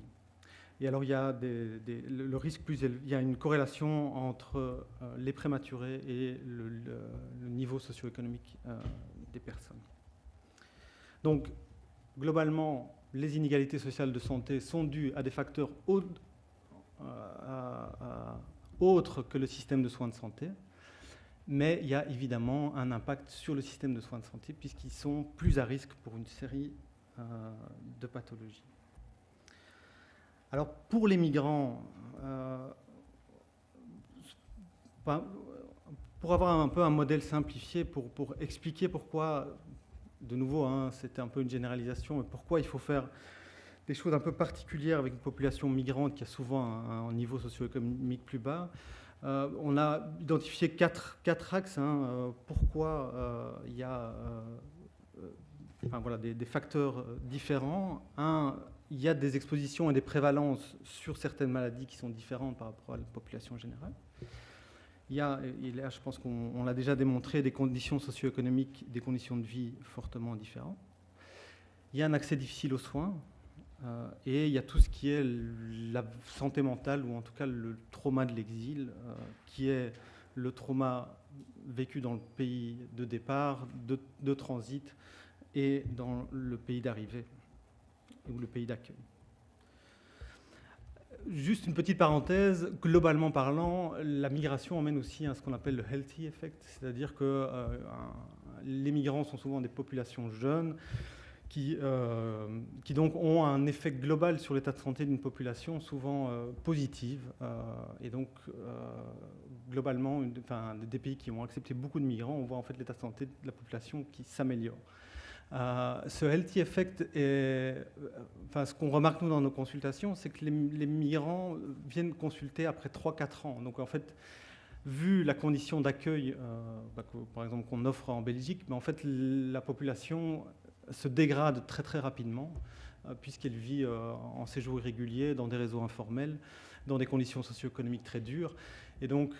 Et alors, il y a le risque plus élevé. Il y a une corrélation entre les prématurés et le niveau socio-économique des personnes. Donc, globalement, les inégalités sociales de santé sont dues à des facteurs autres que le système de soins de santé, mais il y a évidemment un impact sur le système de soins de santé puisqu'ils sont plus à risque pour une série de pathologies. Alors pour les migrants, pour avoir un peu un modèle simplifié, pour expliquer pourquoi, de nouveau, c'était un peu une généralisation, mais pourquoi il faut faire des choses un peu particulières avec une population migrante qui a souvent un niveau socio-économique plus bas. On a identifié quatre axes. Pourquoi il y a des facteurs différents. Il y a des expositions et des prévalences sur certaines maladies qui sont différentes par rapport à la population générale. Il y a, et là je pense qu'on l'a déjà démontré, des conditions socio-économiques, des conditions de vie fortement différentes. Il y a un accès difficile aux soins. Et il y a tout ce qui est la santé mentale, ou en tout cas le trauma de l'exil, qui est le trauma vécu dans le pays de départ, de transit, et dans le pays d'arrivée, ou le pays d'accueil. Juste une petite parenthèse, globalement parlant, la migration emmène aussi ce qu'on appelle le healthy effect, c'est-à-dire que les migrants sont souvent des populations jeunes, qui donc ont un effet global sur l'état de santé d'une population, souvent positive. Et donc, globalement, des pays qui ont accepté beaucoup de migrants, on voit en fait l'état de santé de la population qui s'améliore. Ce healthy effect, ce qu'on remarque nous dans nos consultations, c'est que les migrants viennent consulter après 3-4 ans. Donc en fait, vu la condition d'accueil, par exemple, qu'on offre en Belgique, en fait, la population se dégrade très très rapidement, puisqu'elle vit en séjour irrégulier, dans des réseaux informels, dans des conditions socio-économiques très dures. Et donc,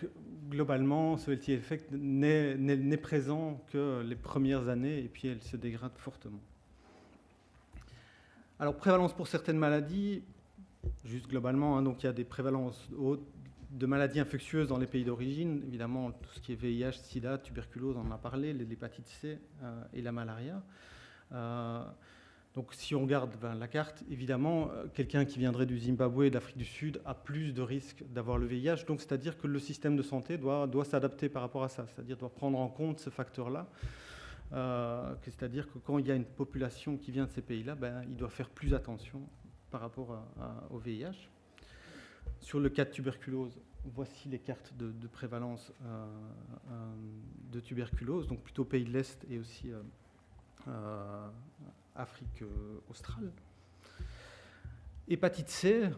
globalement, ce healthy effect n'est présent que les premières années, et puis elle se dégrade fortement. Alors, prévalence pour certaines maladies, juste globalement, donc il y a des prévalences hautes de maladies infectieuses dans les pays d'origine, évidemment, tout ce qui est VIH, SIDA, tuberculose, on en a parlé, l'hépatite C et la malaria. Donc si on regarde la carte, évidemment, quelqu'un qui viendrait du Zimbabwe et d'Afrique du Sud a plus de risques d'avoir le VIH. Donc c'est-à-dire que le système de santé doit s'adapter par rapport à ça, c'est-à-dire doit prendre en compte ce facteur-là. C'est-à-dire que quand il y a une population qui vient de ces pays-là, il doit faire plus attention par rapport au VIH. Sur le cas de tuberculose, voici les cartes de prévalence de tuberculose, donc plutôt pays de l'Est et aussi Afrique australe. Hépatite C,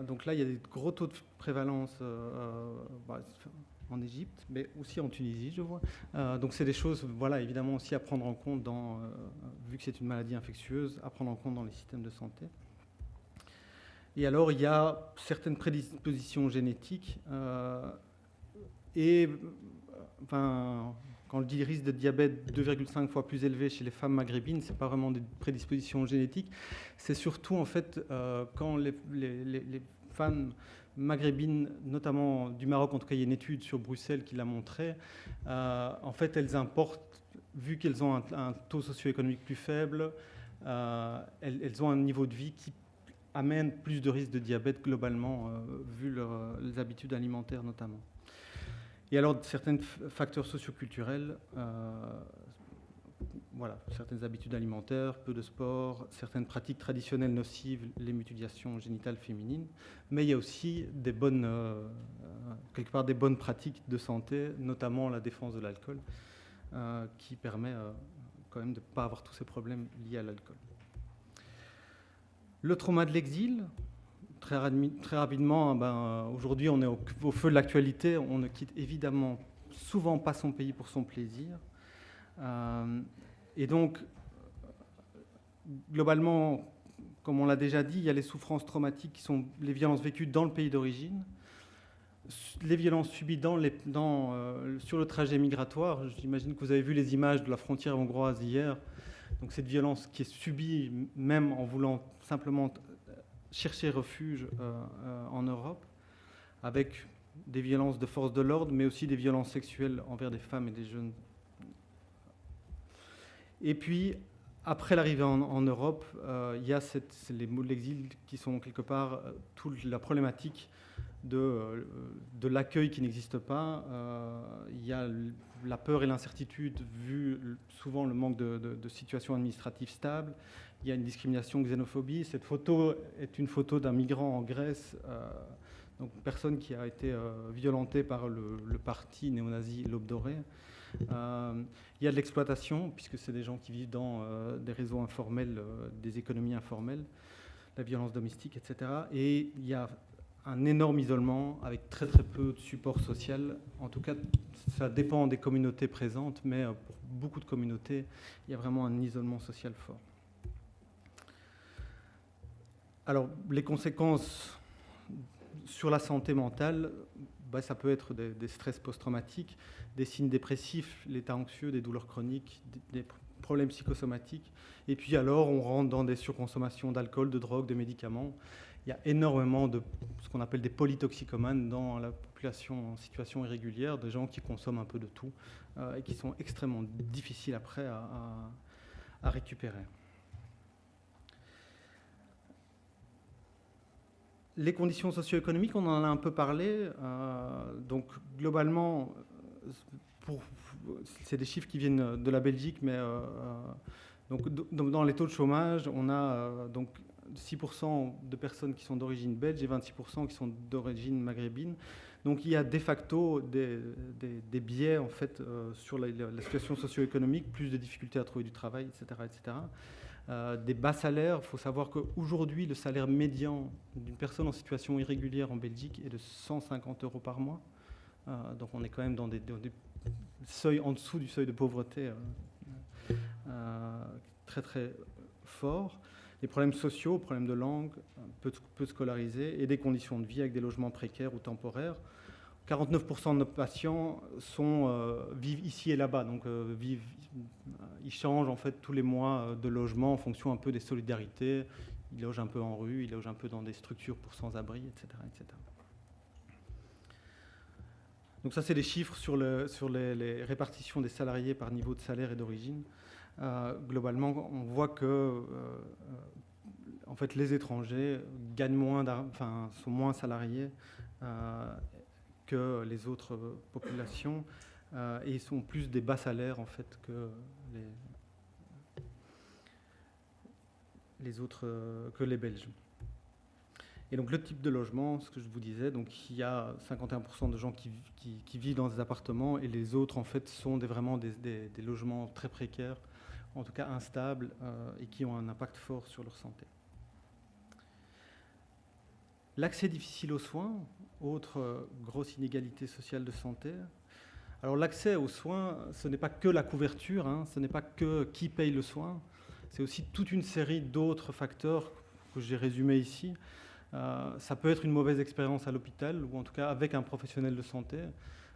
donc là il y a des gros taux de prévalence en Égypte, mais aussi en Tunisie, je vois. Donc c'est des choses, évidemment aussi à prendre en compte vu que c'est une maladie infectieuse, à prendre en compte dans les systèmes de santé. Et alors il y a certaines prédispositions génétiques quand on dit risque de diabète 2,5 fois plus élevé chez les femmes maghrébines, ce n'est pas vraiment des prédispositions génétiques, c'est surtout en fait quand les femmes maghrébines, notamment du Maroc, en tout cas il y a une étude sur Bruxelles qui l'a montré, en fait elles importent, vu qu'elles ont un taux socio-économique plus faible, elles ont un niveau de vie qui amène plus de risques de diabète globalement, vu les habitudes alimentaires notamment. Et alors, certains facteurs socioculturels, certaines habitudes alimentaires, peu de sport, certaines pratiques traditionnelles nocives, les mutilations génitales féminines, mais il y a aussi quelque part des bonnes pratiques de santé, notamment la défense de l'alcool, qui permet quand même de ne pas avoir tous ces problèmes liés à l'alcool. Le trauma de l'exil. Très rapidement, aujourd'hui on est au feu de l'actualité, on ne quitte évidemment souvent pas son pays pour son plaisir. Et donc, globalement, comme on l'a déjà dit, il y a les souffrances traumatiques qui sont les violences vécues dans le pays d'origine, les violences subies sur le trajet migratoire. J'imagine que vous avez vu les images de la frontière hongroise hier. Donc cette violence qui est subie même en voulant simplement chercher refuge en Europe, avec des violences de force de l'ordre, mais aussi des violences sexuelles envers des femmes et des jeunes. Et puis, Après l'arrivée en Europe, il y a les mots de l'exil qui sont quelque part toute la problématique de l'accueil qui n'existe pas. Il y a la peur et l'incertitude, vu souvent le manque de situations administratives stables. Il y a une discrimination, xénophobie. Cette photo est une photo d'un migrant en Grèce, donc une personne qui a été violentée par le parti néo-nazi L'Aube dorée. Il y a de l'exploitation, puisque c'est des gens qui vivent dans des réseaux informels, des économies informelles, la violence domestique, etc. Et il y a un énorme isolement avec très très peu de support social. En tout cas, ça dépend des communautés présentes, mais pour beaucoup de communautés, il y a vraiment un isolement social fort. Alors, les conséquences sur la santé mentale, ça peut être des stress post-traumatiques, des signes dépressifs, l'état anxieux, des douleurs chroniques, des problèmes psychosomatiques. Et puis alors, on rentre dans des surconsommations d'alcool, de drogue, de médicaments. Il y a énormément de ce qu'on appelle des polytoxicomanes dans la population en situation irrégulière, des gens qui consomment un peu de tout et qui sont extrêmement difficiles après à récupérer. Les conditions socio-économiques, on en a un peu parlé. Donc globalement, c'est des chiffres qui viennent de la Belgique, mais donc, dans les taux de chômage, on a donc 6% de personnes qui sont d'origine belge et 26% qui sont d'origine maghrébine. Donc il y a de facto des biais en fait, sur la situation socio-économique, plus de difficultés à trouver du travail, etc. etc. Des bas salaires. Il faut savoir qu'aujourd'hui, le salaire médian d'une personne en situation irrégulière en Belgique est de 150 € par mois. Donc on est quand même dans des seuils en dessous du seuil de pauvreté très très fort. Des problèmes sociaux, problèmes de langue, peu scolarisés, et des conditions de vie avec des logements précaires ou temporaires. 49% de nos patients vivent ici et là-bas, donc ils changent en fait tous les mois de logement en fonction un peu des solidarités. Ils logent un peu en rue, ils logent un peu dans des structures pour sans-abri, etc., etc. Donc ça, c'est des chiffres sur les répartitions des salariés par niveau de salaire et d'origine. Globalement, on voit que en fait, les étrangers gagnent sont moins salariés que les autres populations et ils sont plus des bas salaires en fait que les autres que les Belges. Et donc le type de logement, ce que je vous disais, donc il y a 51% de gens qui vivent dans des appartements et les autres en fait sont vraiment des logements très précaires, en tout cas instables et qui ont un impact fort sur leur santé. L'accès difficile aux soins, autre grosse inégalité sociale de santé. Alors l'accès aux soins, ce n'est pas que la couverture, ce n'est pas que qui paye le soin, c'est aussi toute une série d'autres facteurs que j'ai résumés ici. Ça peut être une mauvaise expérience à l'hôpital, ou en tout cas avec un professionnel de santé,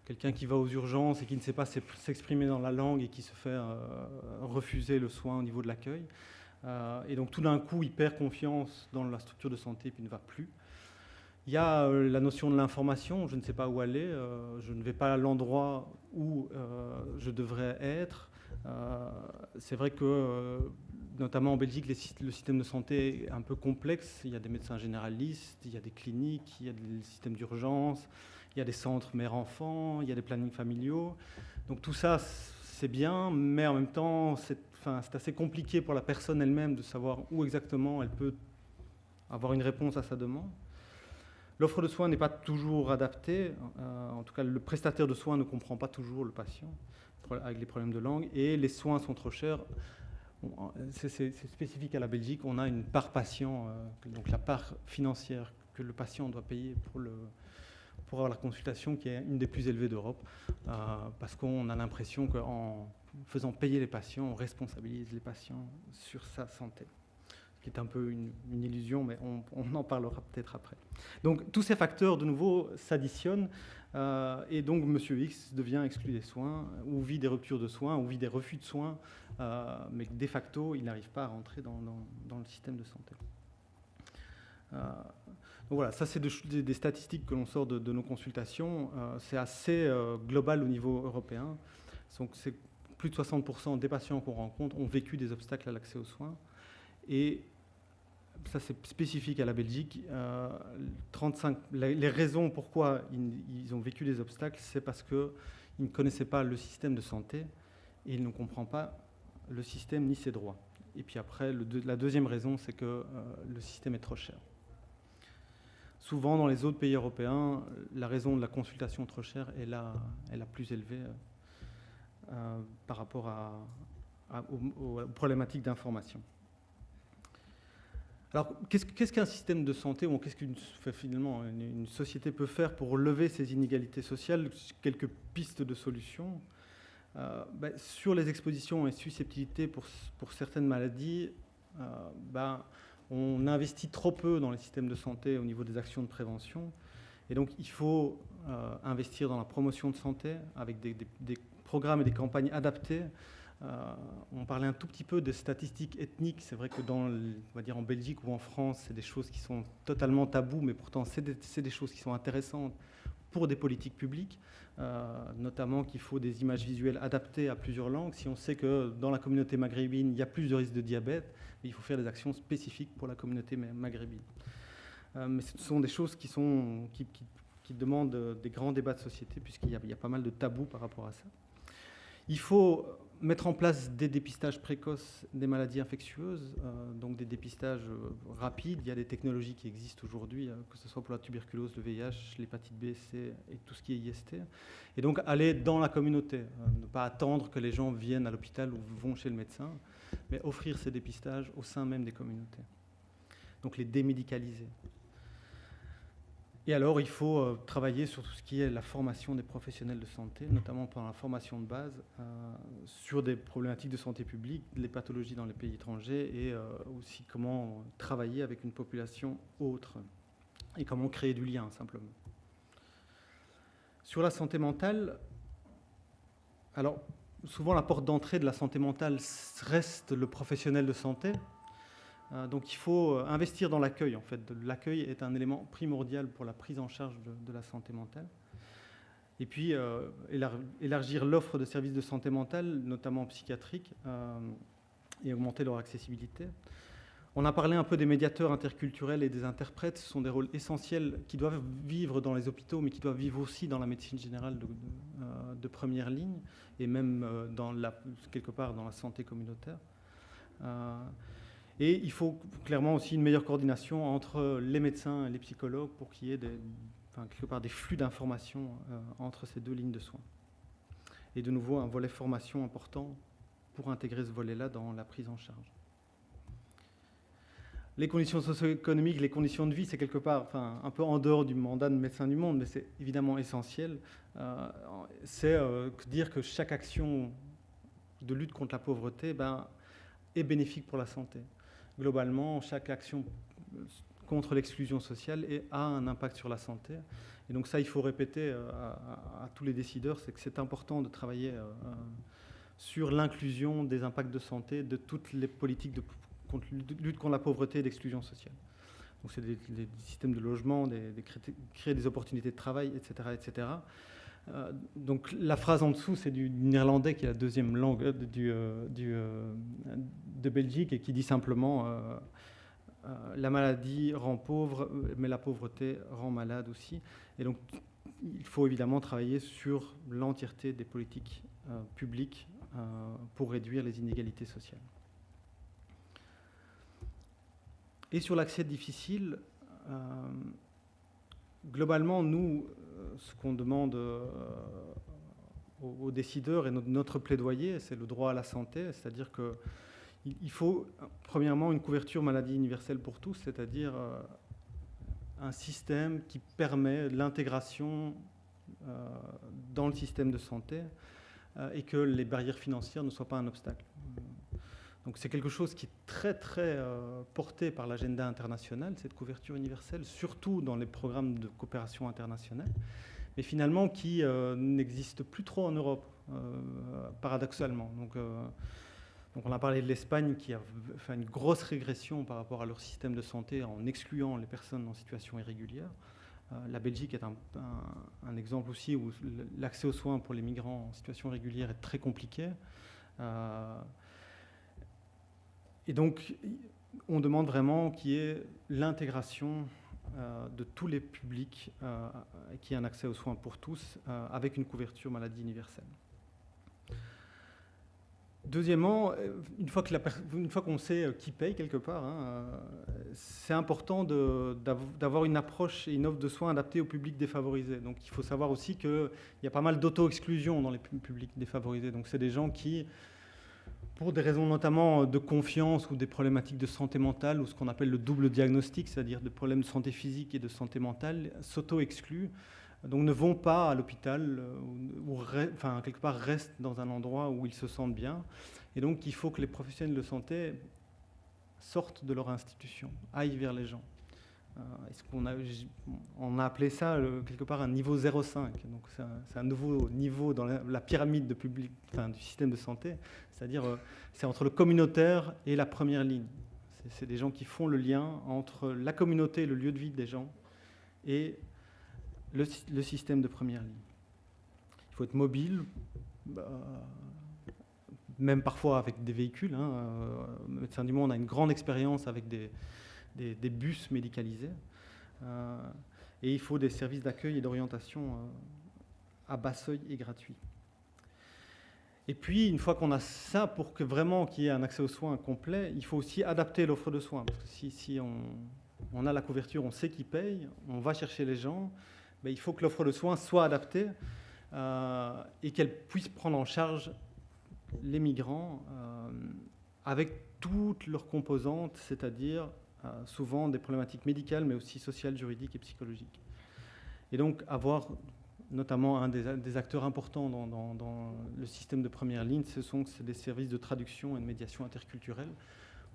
quelqu'un qui va aux urgences et qui ne sait pas s'exprimer dans la langue et qui se fait refuser le soin au niveau de l'accueil. Et donc tout d'un coup, il perd confiance dans la structure de santé et puis ne va plus. Il y a la notion de l'information, je ne sais pas où aller, je ne vais pas à l'endroit où je devrais être. C'est vrai que, notamment en Belgique, le système de santé est un peu complexe. Il y a des médecins généralistes, il y a des cliniques, il y a des systèmes d'urgence, il y a des centres mère-enfant, il y a des plannings familiaux. Donc tout ça, c'est bien, mais en même temps, c'est assez compliqué pour la personne elle-même de savoir où exactement elle peut avoir une réponse à sa demande. L'offre de soins n'est pas toujours adaptée. En tout cas, le prestataire de soins ne comprend pas toujours le patient avec les problèmes de langue. Et les soins sont trop chers. C'est spécifique à la Belgique. On a une part patient, donc la part financière que le patient doit payer pour avoir la consultation, qui est une des plus élevées d'Europe. Parce qu'on a l'impression qu'en faisant payer les patients, on responsabilise les patients sur sa santé. Qui est un peu une illusion, mais on en parlera peut-être après. Donc tous ces facteurs, de nouveau, s'additionnent, et donc M. X devient exclu des soins, ou vit des ruptures de soins, ou vit des refus de soins, mais de facto, il n'arrive pas à rentrer dans le système de santé. Donc voilà, ça c'est des statistiques que l'on sort de nos consultations. C'est assez global au niveau européen. Donc c'est plus de 60% des patients qu'on rencontre ont vécu des obstacles à l'accès aux soins. Et ça, c'est spécifique à la Belgique. Les raisons pourquoi ils ont vécu des obstacles, c'est parce qu'ils ne connaissaient pas le système de santé et ils ne comprennent pas le système ni ses droits. Et puis après, la deuxième raison, c'est que le système est trop cher. Souvent, dans les autres pays européens, la raison de la consultation trop chère est la plus élevée par rapport aux problématiques d'information. Alors, qu'est-ce qu'un système de santé, ou qu'est-ce finalement une société peut faire pour lever ces inégalités sociales? Quelques pistes de solutions. Sur les expositions et susceptibilités pour certaines maladies, on investit trop peu dans les systèmes de santé au niveau des actions de prévention. Et donc, il faut investir dans la promotion de santé avec des programmes et des campagnes adaptées. On parlait un tout petit peu des statistiques ethniques. C'est vrai que on va dire en Belgique ou en France, c'est des choses qui sont totalement tabous, mais pourtant, c'est des choses qui sont intéressantes pour des politiques publiques, notamment qu'il faut des images visuelles adaptées à plusieurs langues. Si on sait que dans la communauté maghrébine, il y a plus de risques de diabète, il faut faire des actions spécifiques pour la communauté maghrébine. Mais ce sont des choses qui demandent des grands débats de société, puisqu'il y a pas mal de tabous par rapport à ça. Il faut mettre en place des dépistages précoces des maladies infectieuses, donc des dépistages rapides. Il y a des technologies qui existent aujourd'hui, que ce soit pour la tuberculose, le VIH, l'hépatite B, C et tout ce qui est IST. Et donc aller dans la communauté, ne pas attendre que les gens viennent à l'hôpital ou vont chez le médecin, mais offrir ces dépistages au sein même des communautés. Donc les démédicaliser. Et alors, il faut travailler sur tout ce qui est la formation des professionnels de santé, notamment pendant la formation de base, sur des problématiques de santé publique, les pathologies dans les pays étrangers et aussi comment travailler avec une population autre et comment créer du lien, simplement. Sur la santé mentale, alors, souvent, la porte d'entrée de la santé mentale reste le professionnel de santé. Donc il faut investir dans l'accueil, en fait. L'accueil est un élément primordial pour la prise en charge de la santé mentale. Et puis élargir l'offre de services de santé mentale, notamment psychiatriques, et augmenter leur accessibilité. On a parlé un peu des médiateurs interculturels et des interprètes. Ce sont des rôles essentiels qui doivent vivre dans les hôpitaux, mais qui doivent vivre aussi dans la médecine générale de première ligne, et même quelque part dans la santé communautaire. Et il faut clairement aussi une meilleure coordination entre les médecins et les psychologues pour qu'il y ait quelque part des flux d'informations entre ces deux lignes de soins. Et de nouveau, un volet formation important pour intégrer ce volet-là dans la prise en charge. Les conditions socio-économiques, les conditions de vie, c'est quelque part un peu en dehors du mandat de Médecins du Monde, mais c'est évidemment essentiel. C'est dire que chaque action de lutte contre la pauvreté est bénéfique pour la santé. Globalement, chaque action contre l'exclusion sociale a un impact sur la santé. Et donc ça, il faut répéter à tous les décideurs, c'est que c'est important de travailler sur l'inclusion des impacts de santé de toutes les politiques de lutte contre la pauvreté et l'exclusion sociale. Donc c'est des systèmes de logement, créer des opportunités de travail, etc. etc. Donc la phrase en dessous, c'est du néerlandais, qui est la deuxième langue de Belgique, et qui dit simplement la maladie rend pauvre, mais la pauvreté rend malade aussi. Et donc il faut évidemment travailler sur l'entièreté des politiques publiques pour réduire les inégalités sociales. Et sur l'accès difficile, globalement, nous, ce qu'on demande aux décideurs et notre plaidoyer, c'est le droit à la santé, c'est-à-dire qu'il faut, premièrement, une couverture maladie universelle pour tous, c'est-à-dire un système qui permet l'intégration dans le système de santé et que les barrières financières ne soient pas un obstacle. Donc c'est quelque chose qui est très, très porté par l'agenda international, cette couverture universelle, surtout dans les programmes de coopération internationale, mais finalement qui n'existe plus trop en Europe, paradoxalement. Donc on a parlé de l'Espagne qui a fait une grosse régression par rapport à leur système de santé en excluant les personnes en situation irrégulière. La Belgique est un exemple aussi où l'accès aux soins pour les migrants en situation régulière est très compliqué. Et donc, on demande vraiment qu'il y ait l'intégration de tous les publics, qui ait un accès aux soins pour tous, avec une couverture maladie universelle. Deuxièmement, une fois qu'on sait qui paye quelque part, c'est important d'avoir une approche et une offre de soins adaptée aux publics défavorisés. Donc il faut savoir aussi qu'il y a pas mal d'auto-exclusion dans les publics défavorisés. Donc c'est des gens qui, pour des raisons notamment de confiance ou des problématiques de santé mentale, ou ce qu'on appelle le double diagnostic, c'est-à-dire des problèmes de santé physique et de santé mentale, s'auto-excluent. Donc ne vont pas à l'hôpital ou quelque part restent dans un endroit où ils se sentent bien. Et donc il faut que les professionnels de santé sortent de leur institution, aillent vers les gens. On a appelé ça quelque part un niveau 0,5. Donc c'est un nouveau niveau dans la pyramide du système de santé. C'est-à-dire c'est entre le communautaire et la première ligne. C'est des gens qui font le lien entre la communauté, le lieu de vie des gens, et le système de première ligne. Il faut être mobile, même parfois avec des véhicules. Médecins du Monde a une grande expérience avec des bus médicalisés. Et il faut des services d'accueil et d'orientation à bas seuil et gratuits. Et puis, une fois qu'on a ça, pour que vraiment qu'il y ait un accès aux soins complet, il faut aussi adapter l'offre de soins. Parce que si on a la couverture, on sait qui paye, on va chercher les gens, mais il faut que l'offre de soins soit adaptée et qu'elle puisse prendre en charge les migrants avec toutes leurs composantes, c'est-à-dire souvent des problématiques médicales, mais aussi sociales, juridiques et psychologiques. Et donc avoir notamment un des acteurs importants dans le système de première ligne, c'est des services de traduction et de médiation interculturelle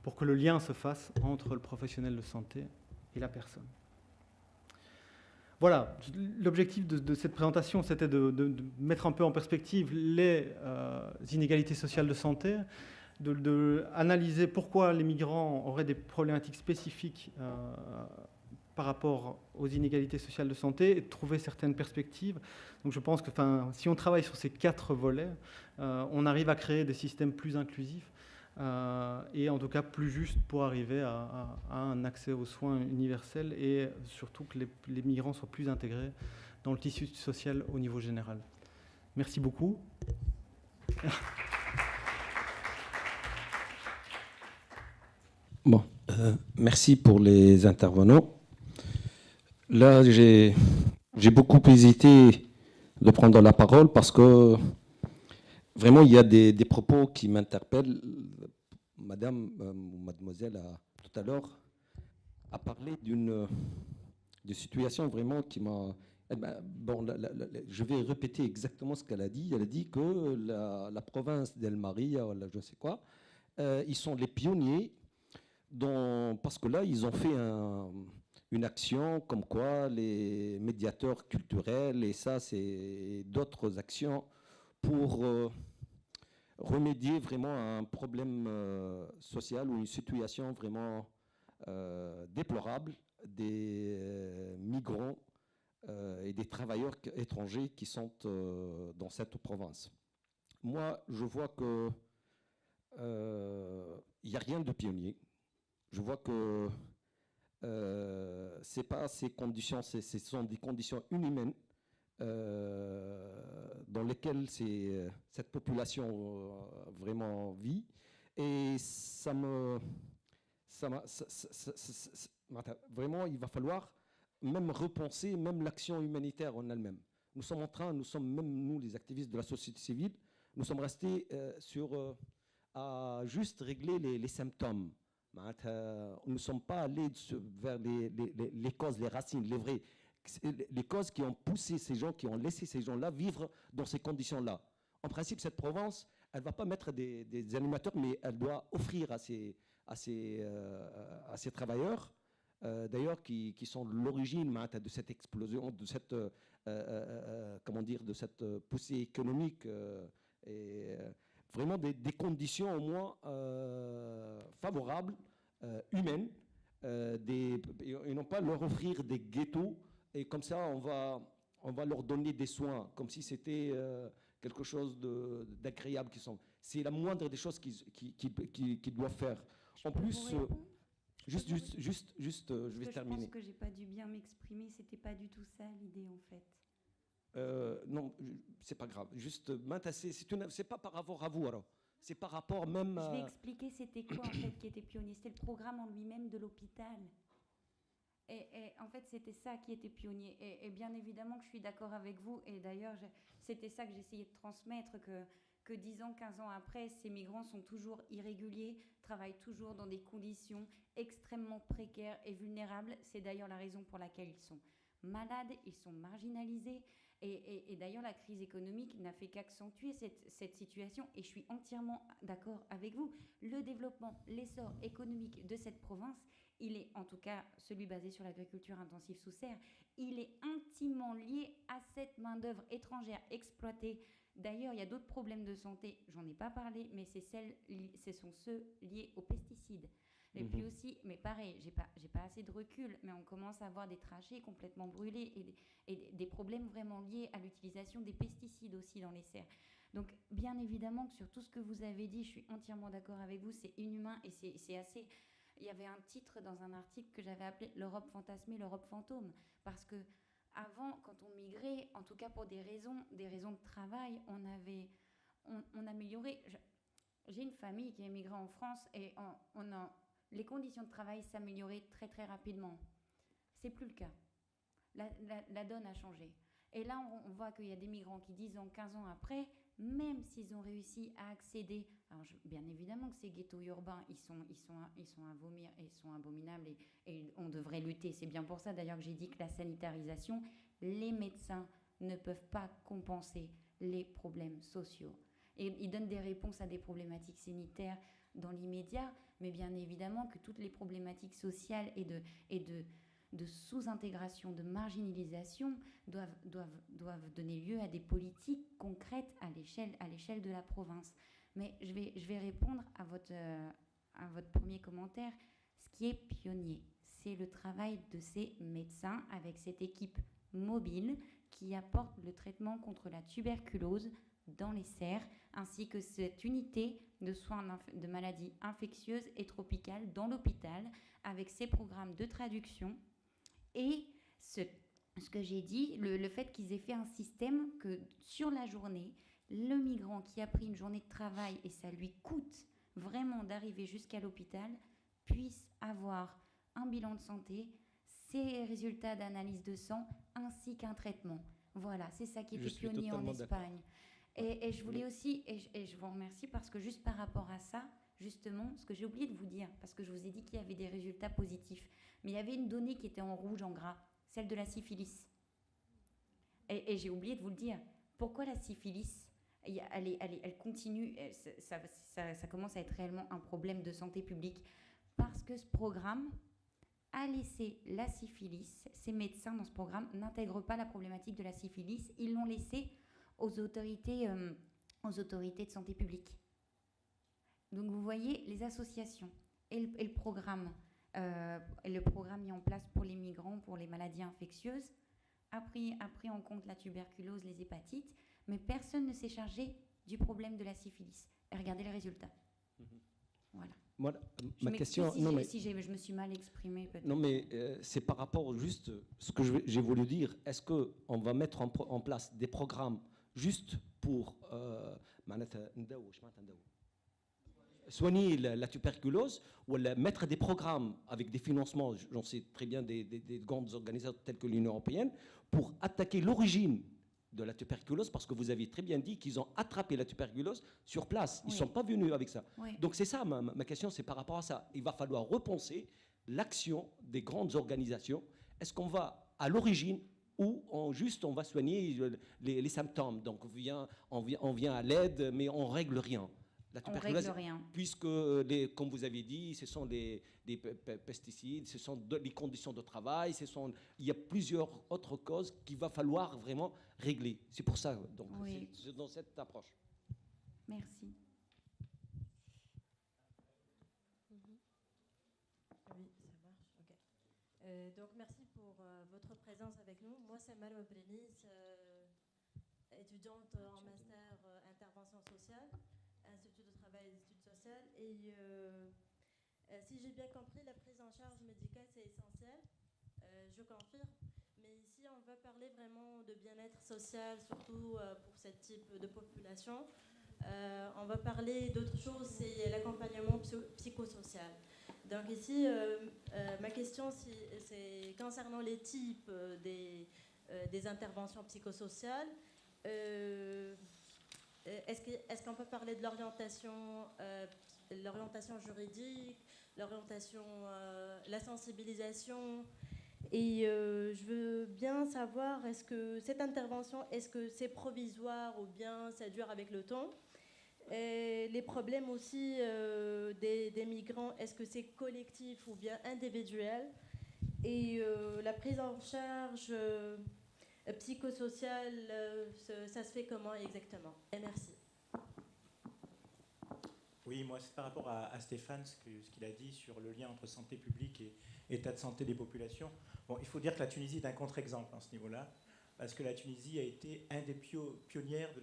pour que le lien se fasse entre le professionnel de santé et la personne. Voilà, l'objectif de cette présentation, c'était de mettre un peu en perspective les inégalités sociales de santé, d'analyser pourquoi les migrants auraient des problématiques spécifiques par rapport aux inégalités sociales de santé et de trouver certaines perspectives. Donc je pense que si on travaille sur ces 4 volets, on arrive à créer des systèmes plus inclusifs et en tout cas plus justes pour arriver à un accès aux soins universels et surtout que les migrants soient plus intégrés dans le tissu social au niveau général. Merci beaucoup. Bon, merci pour les intervenants. Là, j'ai beaucoup hésité de prendre la parole parce que vraiment, il y a des propos qui m'interpellent. Mademoiselle, tout à l'heure, a parlé d'une situation vraiment qui m'a... je vais répéter exactement ce qu'elle a dit. Elle a dit que la province d'El Maria, je ne sais quoi, ils sont les pionniers parce que là, ils ont fait une action comme quoi les médiateurs culturels, et ça, c'est d'autres actions pour remédier vraiment à un problème social ou une situation vraiment déplorable des migrants et des travailleurs étrangers qui sont dans cette province. Moi, je vois que il n'y a rien de pionnier. Je vois que c'est pas ces conditions, ce sont des conditions inhumaines dans lesquelles cette population vraiment vit. Et vraiment, il va falloir même repenser même l'action humanitaire en elle-même. Nous sommes même nous, les activistes de la société civile, nous sommes restés à juste régler les symptômes. Nous ne sommes pas allés vers les causes, les racines, les causes qui ont poussé ces gens, qui ont laissé ces gens-là vivre dans ces conditions-là. En principe, cette province, elle ne va pas mettre des animateurs, mais elle doit offrir à ces travailleurs, d'ailleurs, qui sont l'origine de cette explosion, de cette, de cette poussée économique et vraiment des conditions au moins favorables, humaines, et non pas leur offrir des ghettos, et comme ça on va leur donner des soins, comme si c'était quelque chose d'agréable qui sont. C'est la moindre des choses qu'ils doivent faire. En plus, juste, je vais terminer. Je pense que j'ai pas dû bien m'exprimer. C'était pas du tout ça l'idée en fait. Non, c'est pas grave. Juste m'intasser. C'est pas par rapport à vous alors. C'est par rapport même. Je vais expliquer c'était quoi en fait qui était pionnier. C'était le programme en lui-même de l'hôpital. Et en fait, c'était ça qui était pionnier. Et bien évidemment que je suis d'accord avec vous. Et d'ailleurs, c'était ça que j'essayais de transmettre, que 10 ans, 15 ans après, ces migrants sont toujours irréguliers, travaillent toujours dans des conditions extrêmement précaires et vulnérables. C'est d'ailleurs la raison pour laquelle ils sont malades, ils sont marginalisés. Et d'ailleurs, la crise économique n'a fait qu'accentuer cette situation. Et je suis entièrement d'accord avec vous. Le développement, l'essor économique de cette province, il est, en tout cas, celui basé sur l'agriculture intensive sous serre, il est intimement lié à cette main-d'œuvre étrangère exploitée. D'ailleurs, il y a d'autres problèmes de santé, j'en ai pas parlé, mais ce sont ceux liés aux pesticides. Et puis aussi, mais pareil, j'ai pas assez de recul, mais on commence à avoir des trachées complètement brûlées et des problèmes vraiment liés à l'utilisation des pesticides aussi dans les serres. Donc, bien évidemment que sur tout ce que vous avez dit, je suis entièrement d'accord avec vous, c'est inhumain et c'est assez... Il y avait un titre dans un article que j'avais appelé « L'Europe fantasmée, l'Europe fantôme ». Parce que avant, quand on migrait, en tout cas pour des raisons de travail, on améliorait... J'ai une famille qui est migrée en France et les conditions de travail s'amélioraient très très rapidement. C'est plus le cas. La donne a changé. Et là, on voit qu'il y a des migrants qui, 10 ans, 15 ans après, même s'ils ont réussi à accéder... Alors, bien évidemment que ces ghettos urbains, ils sont à vomir et ils sont abominables et on devrait lutter. C'est bien pour ça, d'ailleurs, que j'ai dit que la sanitarisation, les médecins ne peuvent pas compenser les problèmes sociaux. Et ils donnent des réponses à des problématiques sanitaires dans l'immédiat, mais bien évidemment que toutes les problématiques sociales et de sous-intégration, de marginalisation doivent donner lieu à des politiques concrètes à l'échelle de la province. Mais je vais répondre à votre premier commentaire. Ce qui est pionnier, c'est le travail de ces médecins avec cette équipe mobile qui apporte le traitement contre la tuberculose dans les serres, ainsi que cette unité de soins de maladies infectieuses et tropicales dans l'hôpital, avec ses programmes de traduction. Et ce que j'ai dit, le fait qu'ils aient fait un système que sur la journée, le migrant qui a pris une journée de travail et ça lui coûte vraiment d'arriver jusqu'à l'hôpital, puisse avoir un bilan de santé, ses résultats d'analyse de sang, ainsi qu'un traitement. Voilà, c'est ça qui était pionnier en Espagne. Et je voulais aussi, et je vous remercie parce que juste par rapport à ça, justement, ce que j'ai oublié de vous dire, parce que je vous ai dit qu'il y avait des résultats positifs, mais il y avait une donnée qui était en rouge, en gras, celle de la syphilis. Et j'ai oublié de vous le dire. Pourquoi la syphilis, elle continue, ça commence à être réellement un problème de santé publique? Parce que ce programme a laissé la syphilis, ces médecins dans ce programme n'intègrent pas la problématique de la syphilis, ils l'ont laissé aux autorités de santé publique. Donc vous voyez, les associations et le programme mis en place pour les migrants, pour les maladies infectieuses, a pris en compte la tuberculose, les hépatites, mais personne ne s'est chargé du problème de la syphilis. Et regardez les résultats. Voilà. Moi, ma question... Si je me suis mal exprimée, peut-être. Non, mais c'est par rapport juste ce que j'ai voulu dire. Est-ce qu'on va mettre en place des programmes juste pour soigner la tuberculose, ou mettre des programmes avec des financements, j'en sais très bien, des grandes organisations telles que l'Union européenne, pour attaquer l'origine de la tuberculose, parce que vous avez très bien dit qu'ils ont attrapé la tuberculose sur place. Ils ne sont pas venus avec ça. Oui. Donc c'est ça, ma question, c'est par rapport à ça. Il va falloir repenser l'action des grandes organisations. Est-ce qu'on va à l'origine ou on va soigner les symptômes? Donc on vient à l'aide, mais on ne règle rien. La tuberculose, on règle rien. Puisque, comme vous avez dit, ce sont des pesticides, ce sont les conditions de travail, il y a plusieurs autres causes qu'il va falloir vraiment régler. C'est pour ça, donc, oui. C'est dans cette approche. Merci. Oui, ça marche. Okay. Donc, merci pour votre présence avec nous. Moi, c'est Mario Brelis. étudiante en master intervention sociale, Institut de travail et d'études sociales. Et si j'ai bien compris, la prise en charge médicale, c'est essentiel. Je confirme. Mais ici, on va parler vraiment de bien-être social, surtout pour ce type de population. On va parler d'autre chose, c'est l'accompagnement psychosocial. Donc ici, ma question, c'est concernant les types des interventions psychosociales. Est-ce qu'on peut parler de l'orientation juridique, l'orientation, la sensibilisation? Et je veux bien savoir, est-ce que cette intervention, est-ce que c'est provisoire ou bien ça dure avec le temps? Et les problèmes aussi des migrants, est-ce que c'est collectif ou bien individuel? Et la prise en charge psychosociale, ça se fait comment exactement? Et merci. Oui, moi, c'est par rapport à Stéphane, ce qu'il a dit sur le lien entre santé publique et état de santé des populations. Bon, il faut dire que la Tunisie est un contre-exemple à ce niveau-là, parce que la Tunisie a été un des pionnières de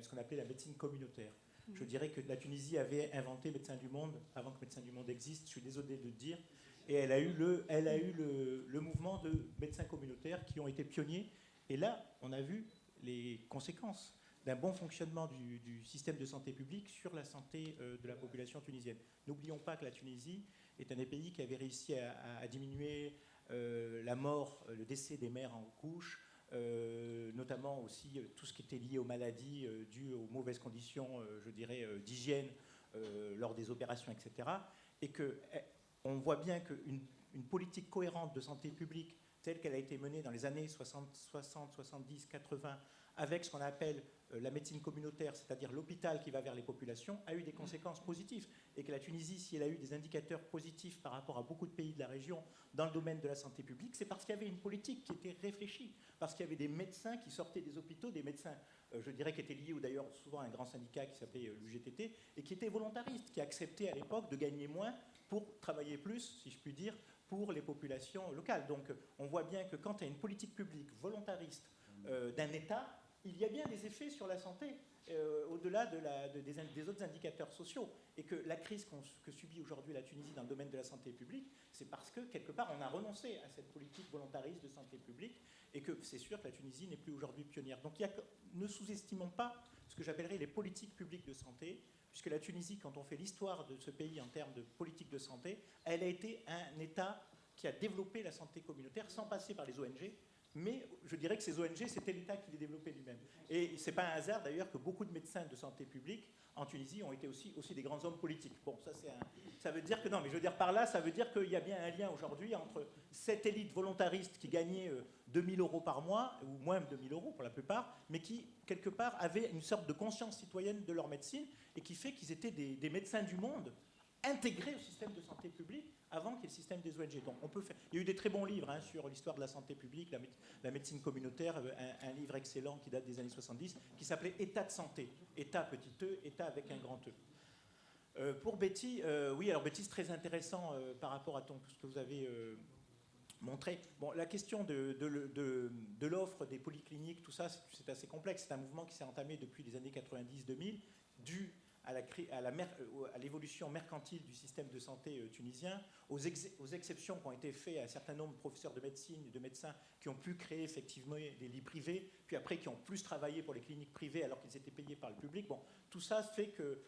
ce qu'on appelait la médecine communautaire. Je dirais que la Tunisie avait inventé Médecins du Monde avant que Médecins du Monde existe, je suis désolé de le dire, et elle a eu le mouvement de médecins communautaires qui ont été pionniers. Et là, on a vu les conséquences d'un bon fonctionnement du système de santé publique sur la santé de la population tunisienne. N'oublions pas que la Tunisie est un des pays qui avait réussi à diminuer la mort, le décès des mères en couche, notamment aussi tout ce qui était lié aux maladies dues aux mauvaises conditions, je dirais, d'hygiène lors des opérations, etc. Et qu'on voit bien qu'une politique cohérente de santé publique telle qu'elle a été menée dans les années 60, 70, 80, avec ce qu'on appelle la médecine communautaire, c'est-à-dire l'hôpital qui va vers les populations, a eu des conséquences positives. Et que la Tunisie, si elle a eu des indicateurs positifs par rapport à beaucoup de pays de la région dans le domaine de la santé publique, c'est parce qu'il y avait une politique qui était réfléchie, parce qu'il y avait des médecins qui sortaient des hôpitaux, des médecins, je dirais, qui étaient liés d'ailleurs souvent à un grand syndicat qui s'appelait l'UGTT, et qui étaient volontaristes, qui acceptaient à l'époque de gagner moins pour travailler plus, si je puis dire, pour les populations locales. Donc on voit bien que quand il y a une politique publique volontariste d'un État, il y a bien des effets sur la santé, au-delà des autres indicateurs sociaux. Et que la crise que subit aujourd'hui la Tunisie dans le domaine de la santé publique, c'est parce que, quelque part, on a renoncé à cette politique volontariste de santé publique, et que c'est sûr que la Tunisie n'est plus aujourd'hui pionnière. Donc ne sous-estimons pas ce que j'appellerais les politiques publiques de santé, puisque la Tunisie, quand on fait l'histoire de ce pays en termes de politique de santé, elle a été un État qui a développé la santé communautaire sans passer par les ONG, mais je dirais que ces ONG, c'était l'État qui les développait lui-même. Et ce n'est pas un hasard d'ailleurs que beaucoup de médecins de santé publique en Tunisie ont été aussi des grands hommes politiques. Bon, ça veut dire que non, mais je veux dire par là, ça veut dire qu'il y a bien un lien aujourd'hui entre cette élite volontariste qui gagnait 2000 € par mois, ou moins de 2000 € pour la plupart, mais qui, quelque part, avait une sorte de conscience citoyenne de leur médecine, et qui fait qu'ils étaient des médecins du monde intégrés au système de santé publique avant qu'il y ait le système des ONG. Donc il y a eu des très bons livres sur l'histoire de la santé publique, la médecine communautaire, un livre excellent qui date des années 70, qui s'appelait État de santé. État petit e, État avec un grand E. Pour Betty, oui, alors Betty, c'est très intéressant par rapport à ce que vous avez montré. Bon, la question de l'offre des polycliniques, tout ça, c'est assez complexe. C'est un mouvement qui s'est entamé depuis les années 90-2000, dû à l'évolution mercantile du système de santé tunisien, aux exceptions qui ont été faites à un certain nombre de professeurs de médecine et de médecins qui ont pu créer effectivement des lits privés, puis après qui ont plus travaillé pour les cliniques privées alors qu'ils étaient payés par le public. Bon, tout ça fait que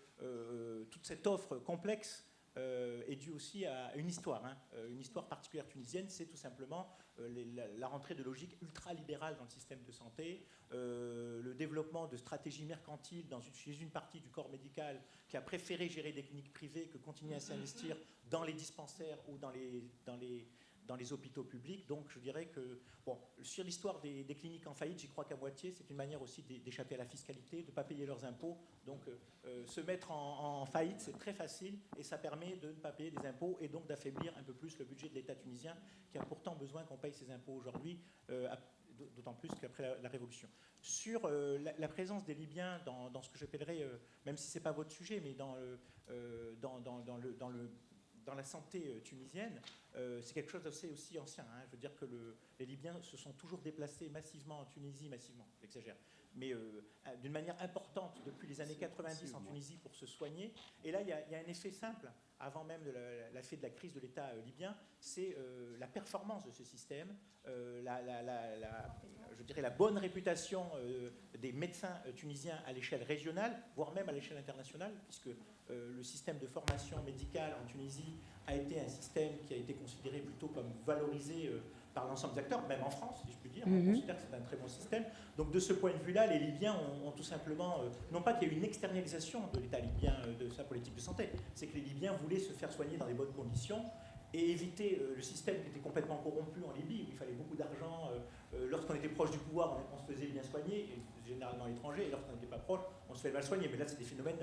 toute cette offre complexe est due aussi à une histoire. Une histoire particulière tunisienne, c'est tout simplement la rentrée de logique ultra-libérale dans le système de santé, le développement de stratégies mercantiles chez une partie du corps médical qui a préféré gérer des cliniques privées que continuer à s'investir dans les dispensaires ou dans les hôpitaux publics. Donc je dirais que, bon, sur l'histoire des cliniques en faillite, j'y crois qu'à moitié, c'est une manière aussi d'échapper à la fiscalité, de ne pas payer leurs impôts. Donc se mettre en faillite, c'est très facile, et ça permet de ne pas payer des impôts, et donc d'affaiblir un peu plus le budget de l'État tunisien, qui a pourtant besoin qu'on paye ses impôts aujourd'hui, d'autant plus qu'après la Révolution. Sur la présence des Libyens dans ce que j'appellerais, même si ce n'est pas votre sujet, mais dans la santé tunisienne, c'est quelque chose d'assez aussi ancien. Je veux dire que les Libyens se sont toujours déplacés massivement en Tunisie, massivement, j'exagère, d'une manière importante depuis les années 90 en Tunisie pour se soigner. Et là, il y a un effet simple, avant même de l'effet de la crise de l'État libyen, c'est la performance de ce système, je dirais la bonne réputation des médecins tunisiens à l'échelle régionale, voire même à l'échelle internationale, puisque le système de formation médicale en Tunisie a été un système qui a été considéré plutôt comme valorisé par l'ensemble des acteurs, même en France, si je puis dire. On considère que c'est un très bon système. Donc de ce point de vue-là, les Libyens ont tout simplement, non pas qu'il y ait eu une externalisation de l'État libyen de sa politique de santé, c'est que les Libyens voulaient se faire soigner dans les bonnes conditions et éviter le système qui était complètement corrompu en Libye, où il fallait beaucoup d'argent. Lorsqu'on était proche du pouvoir, on se faisait bien soigner, et généralement à l'étranger, et lorsqu'on n'était pas proche, on se fait mal soigner. Mais là, c'est des phénomènes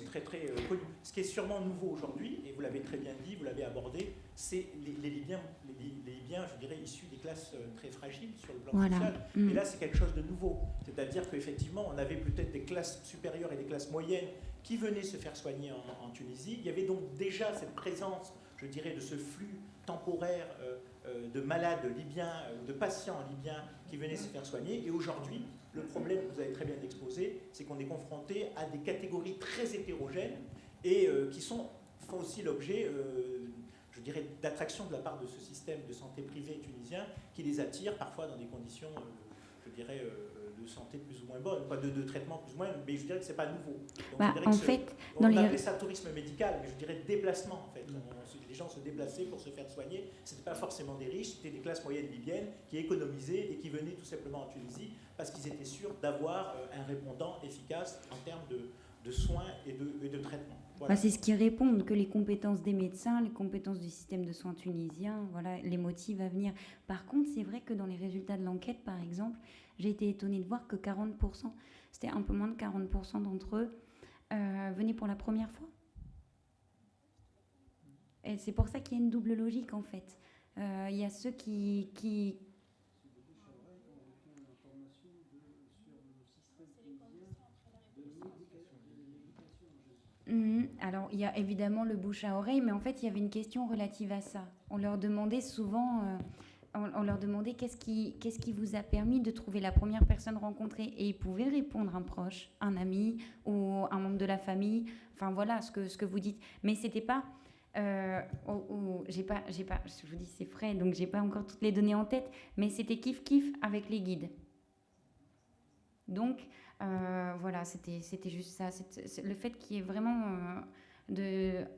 très très connus. Ce qui est sûrement nouveau aujourd'hui, et vous l'avez très bien dit, vous l'avez abordé, c'est les Libyens, je dirais, issus des classes très fragiles sur le plan social. Et là, c'est quelque chose de nouveau. C'est-à-dire qu'effectivement, on avait peut-être des classes supérieures et des classes moyennes qui venaient se faire soigner en Tunisie. Il y avait donc déjà cette présence, je dirais, de ce flux temporaire de malades libyens ou de patients libyens qui venaient se faire soigner. Et aujourd'hui, le problème que vous avez très bien exposé, c'est qu'on est confronté à des catégories très hétérogènes et qui font aussi l'objet, je dirais, d'attraction de la part de ce système de santé privé tunisien qui les attire parfois dans des conditions, je dirais, de santé plus ou moins bonnes, pas de traitement plus ou moins, mais je dirais que ce n'est pas nouveau. Donc, on appelait ça tourisme médical, mais je dirais déplacement en fait. Les gens se déplaçaient pour se faire soigner. Ce n'étaient pas forcément des riches, c'était des classes moyennes libyennes qui économisaient et qui venaient tout simplement en Tunisie parce qu'ils étaient sûrs d'avoir un répondant efficace en termes de soins et de traitement. Voilà. C'est ce qui répond, que les compétences des médecins, les compétences du système de soins tunisien, voilà, les motivent à venir. Par contre, c'est vrai que dans les résultats de l'enquête, par exemple, j'ai été étonnée de voir que 40%, c'était un peu moins de 40% d'entre eux, venaient pour la première fois. Et c'est pour ça qu'il y a une double logique, en fait. Il y a ceux qui... Alors, il y a évidemment le bouche à oreille, mais en fait, il y avait une question relative à ça. On leur demandait souvent... on leur demandait qu'est-ce qui vous a permis de trouver la première personne rencontrée, et ils pouvaient répondre un proche, un ami ou un membre de la famille. Enfin voilà ce que vous dites. Mais c'était pas, j'ai pas, je vous dis c'est frais, donc j'ai pas encore toutes les données en tête. Mais c'était kiff avec les guides. Donc voilà, c'était juste ça. C'est le fait qu'il y ait vraiment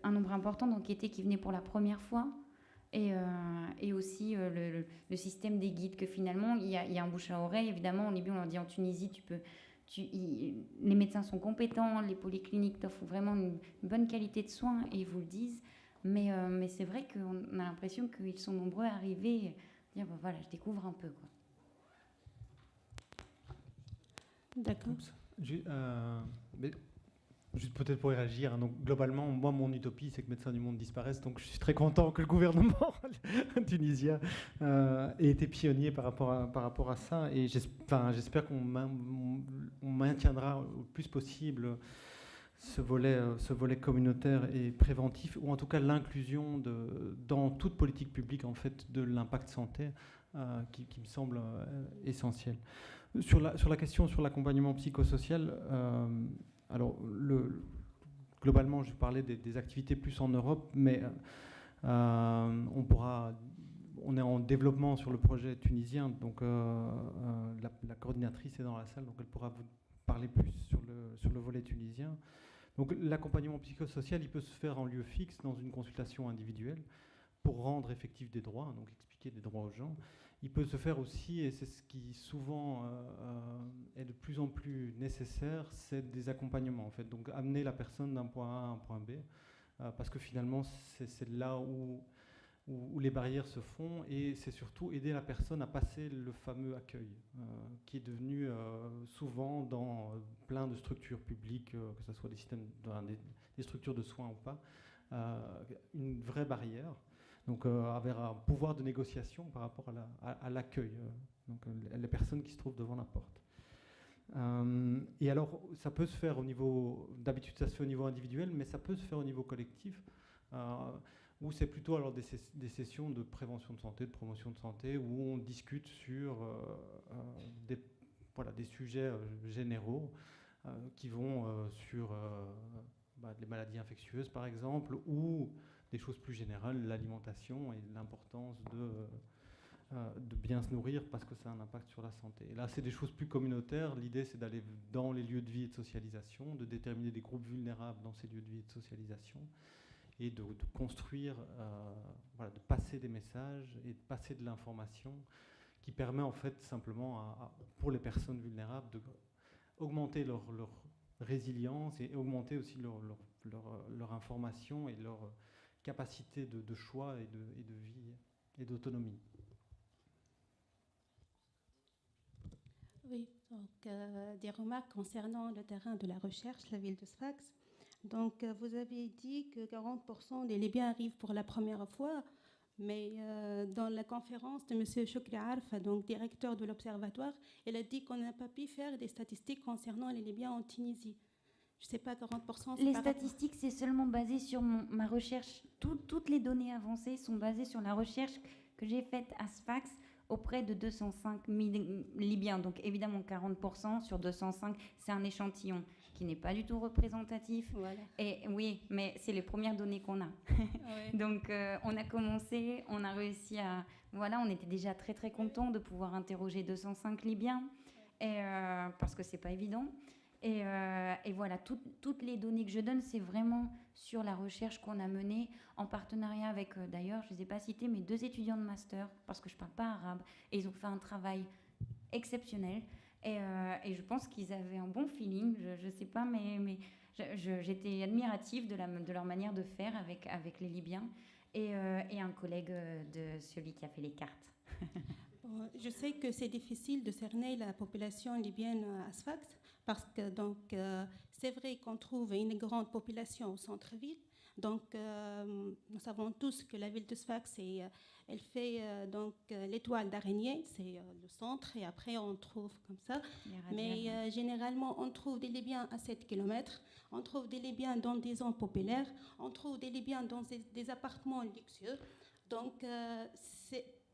un nombre important d'enquêtés qui venaient pour la première fois. Et aussi le système des guides, que finalement il y a un bouche à oreille. Évidemment en Libye on leur dit en Tunisie les médecins sont compétents, les polycliniques t'offrent vraiment une bonne qualité de soins et ils vous le disent, mais c'est vrai qu'on a l'impression qu'ils sont nombreux à arriver et dire voilà, je découvre un peu quoi. D'accord. Mais juste peut-être pour y réagir, donc globalement, moi, mon utopie, c'est que Médecins du Monde disparaisse, donc je suis très content que le gouvernement tunisien ait été pionnier par rapport à ça, et j'espère qu'on maintiendra au plus possible ce volet communautaire et préventif, ou en tout cas l'inclusion dans toute politique publique en fait, de l'impact santé, qui me semble essentiel. Sur la question sur l'accompagnement psychosocial, alors, globalement, je parlais des activités plus en Europe, mais on est en développement sur le projet tunisien, donc la coordinatrice est dans la salle, donc elle pourra vous parler plus sur le volet tunisien. Donc l'accompagnement psychosocial, il peut se faire en lieu fixe dans une consultation individuelle pour rendre effectifs des droits, donc expliquer des droits aux gens. Il peut se faire aussi, et c'est ce qui souvent est de plus en plus nécessaire, c'est des accompagnements en fait. Donc amener la personne d'un point A à un point B, parce que finalement c'est là où les barrières se font, et c'est surtout aider la personne à passer le fameux accueil, qui est devenu souvent dans plein de structures publiques, que ce soit des systèmes, des structures de soins ou pas, une vraie barrière. Donc avec un pouvoir de négociation par rapport à l'accueil, donc les personnes qui se trouvent devant la porte. Et alors, ça peut se faire d'habitude ça se fait au niveau individuel, mais ça peut se faire au niveau collectif, où c'est plutôt alors des sessions de prévention de santé, de promotion de santé, où on discute sur des voilà, des sujets généraux qui vont sur les maladies infectieuses, par exemple, ou des choses plus générales, l'alimentation et l'importance de bien se nourrir parce que ça a un impact sur la santé. Et là, c'est des choses plus communautaires. L'idée, c'est d'aller dans les lieux de vie et de socialisation, de déterminer des groupes vulnérables dans ces lieux de vie et de socialisation, et de construire, de passer des messages et de passer de l'information qui permet en fait simplement pour les personnes vulnérables d'augmenter leur résilience et augmenter aussi leur information et leur capacité de choix et de vie et d'autonomie. Oui, donc des remarques concernant le terrain de la recherche, la ville de Sfax. Donc vous avez dit que 40% des Libyens arrivent pour la première fois, mais dans la conférence de M. Choukri Arfa, donc directeur de l'Observatoire, il a dit qu'on n'a pas pu faire des statistiques concernant les Libyens en Tunisie. Je ne sais pas, 40%. Les statistiques, c'est seulement basé sur ma recherche. Toutes les données avancées sont basées sur la recherche que j'ai faite à Sfax auprès de 205 000 Libyens. Donc évidemment, 40% sur 205, c'est un échantillon qui n'est pas du tout représentatif. Voilà. Et oui, mais c'est les premières données qu'on a. Ouais. Donc on a commencé, on a réussi à... Voilà, on était déjà très très contents de pouvoir interroger 205 Libyens, et, parce que c'est pas évident. Et voilà, toutes les données que je donne, c'est vraiment sur la recherche qu'on a menée en partenariat avec, d'ailleurs, je ne les ai pas cités, mais 2 étudiants de master, parce que je ne parle pas arabe, et ils ont fait un travail exceptionnel. Et je pense qu'ils avaient un bon feeling, je ne sais pas, mais j'étais admirative de leur manière de faire avec les Libyens, et un collègue de celui qui a fait les cartes. Bon, je sais que c'est difficile de cerner la population libyenne à Sfax parce que c'est vrai qu'on trouve une grande population au centre-ville. Donc nous savons tous que la ville de Sfax, elle fait l'étoile d'araignée, c'est le centre, et après on trouve comme ça. Mais généralement, on trouve des Libyens à 7 km, on trouve des Libyens dans des zones populaires, on trouve des Libyens dans des appartements luxueux. Donc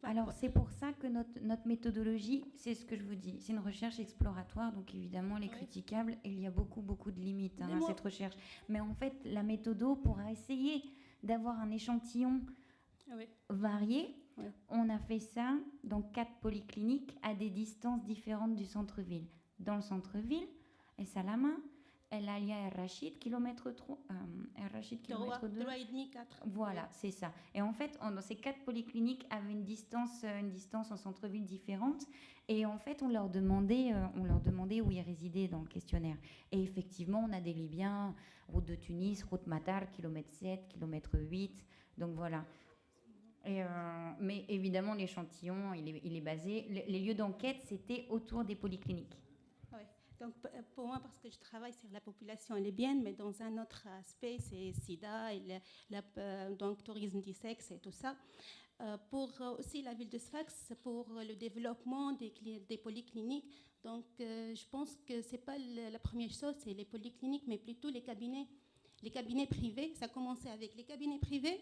Alors, c'est pour ça que notre méthodologie, c'est ce que je vous dis, c'est une recherche exploratoire, donc évidemment, elle est critiquable, et il y a beaucoup de limites à cette recherche. Mais en fait, la méthodo pourra essayer d'avoir un échantillon varié. Oui. On a fait ça dans 4 polycliniques à des distances différentes du centre-ville. Dans le centre-ville, El Salama, El Alia, El Rachid, kilomètre 3, El Rachid, kilomètre 2. 3,5, 4. Voilà, oui. C'est ça. Et en fait, dans ces 4 polycliniques avaient une distance en centre-ville différente. Et en fait, on leur demandait où ils résidaient dans le questionnaire. Et effectivement, on a des Libyens, route de Tunis, route Matar, kilomètre 7, kilomètre 8. Donc voilà. Mais évidemment, l'échantillon, il est basé... Les lieux d'enquête, c'était autour des polycliniques. Oui. Donc, pour moi, parce que je travaille sur la population libyenne, mais dans un autre aspect, c'est SIDA, et donc tourisme du sexe et tout ça. Pour aussi la ville de Sfax, pour le développement des polycliniques. Donc, je pense que ce n'est pas la première chose, c'est les polycliniques, mais plutôt les cabinets. Les cabinets privés, ça a commencé avec les cabinets privés,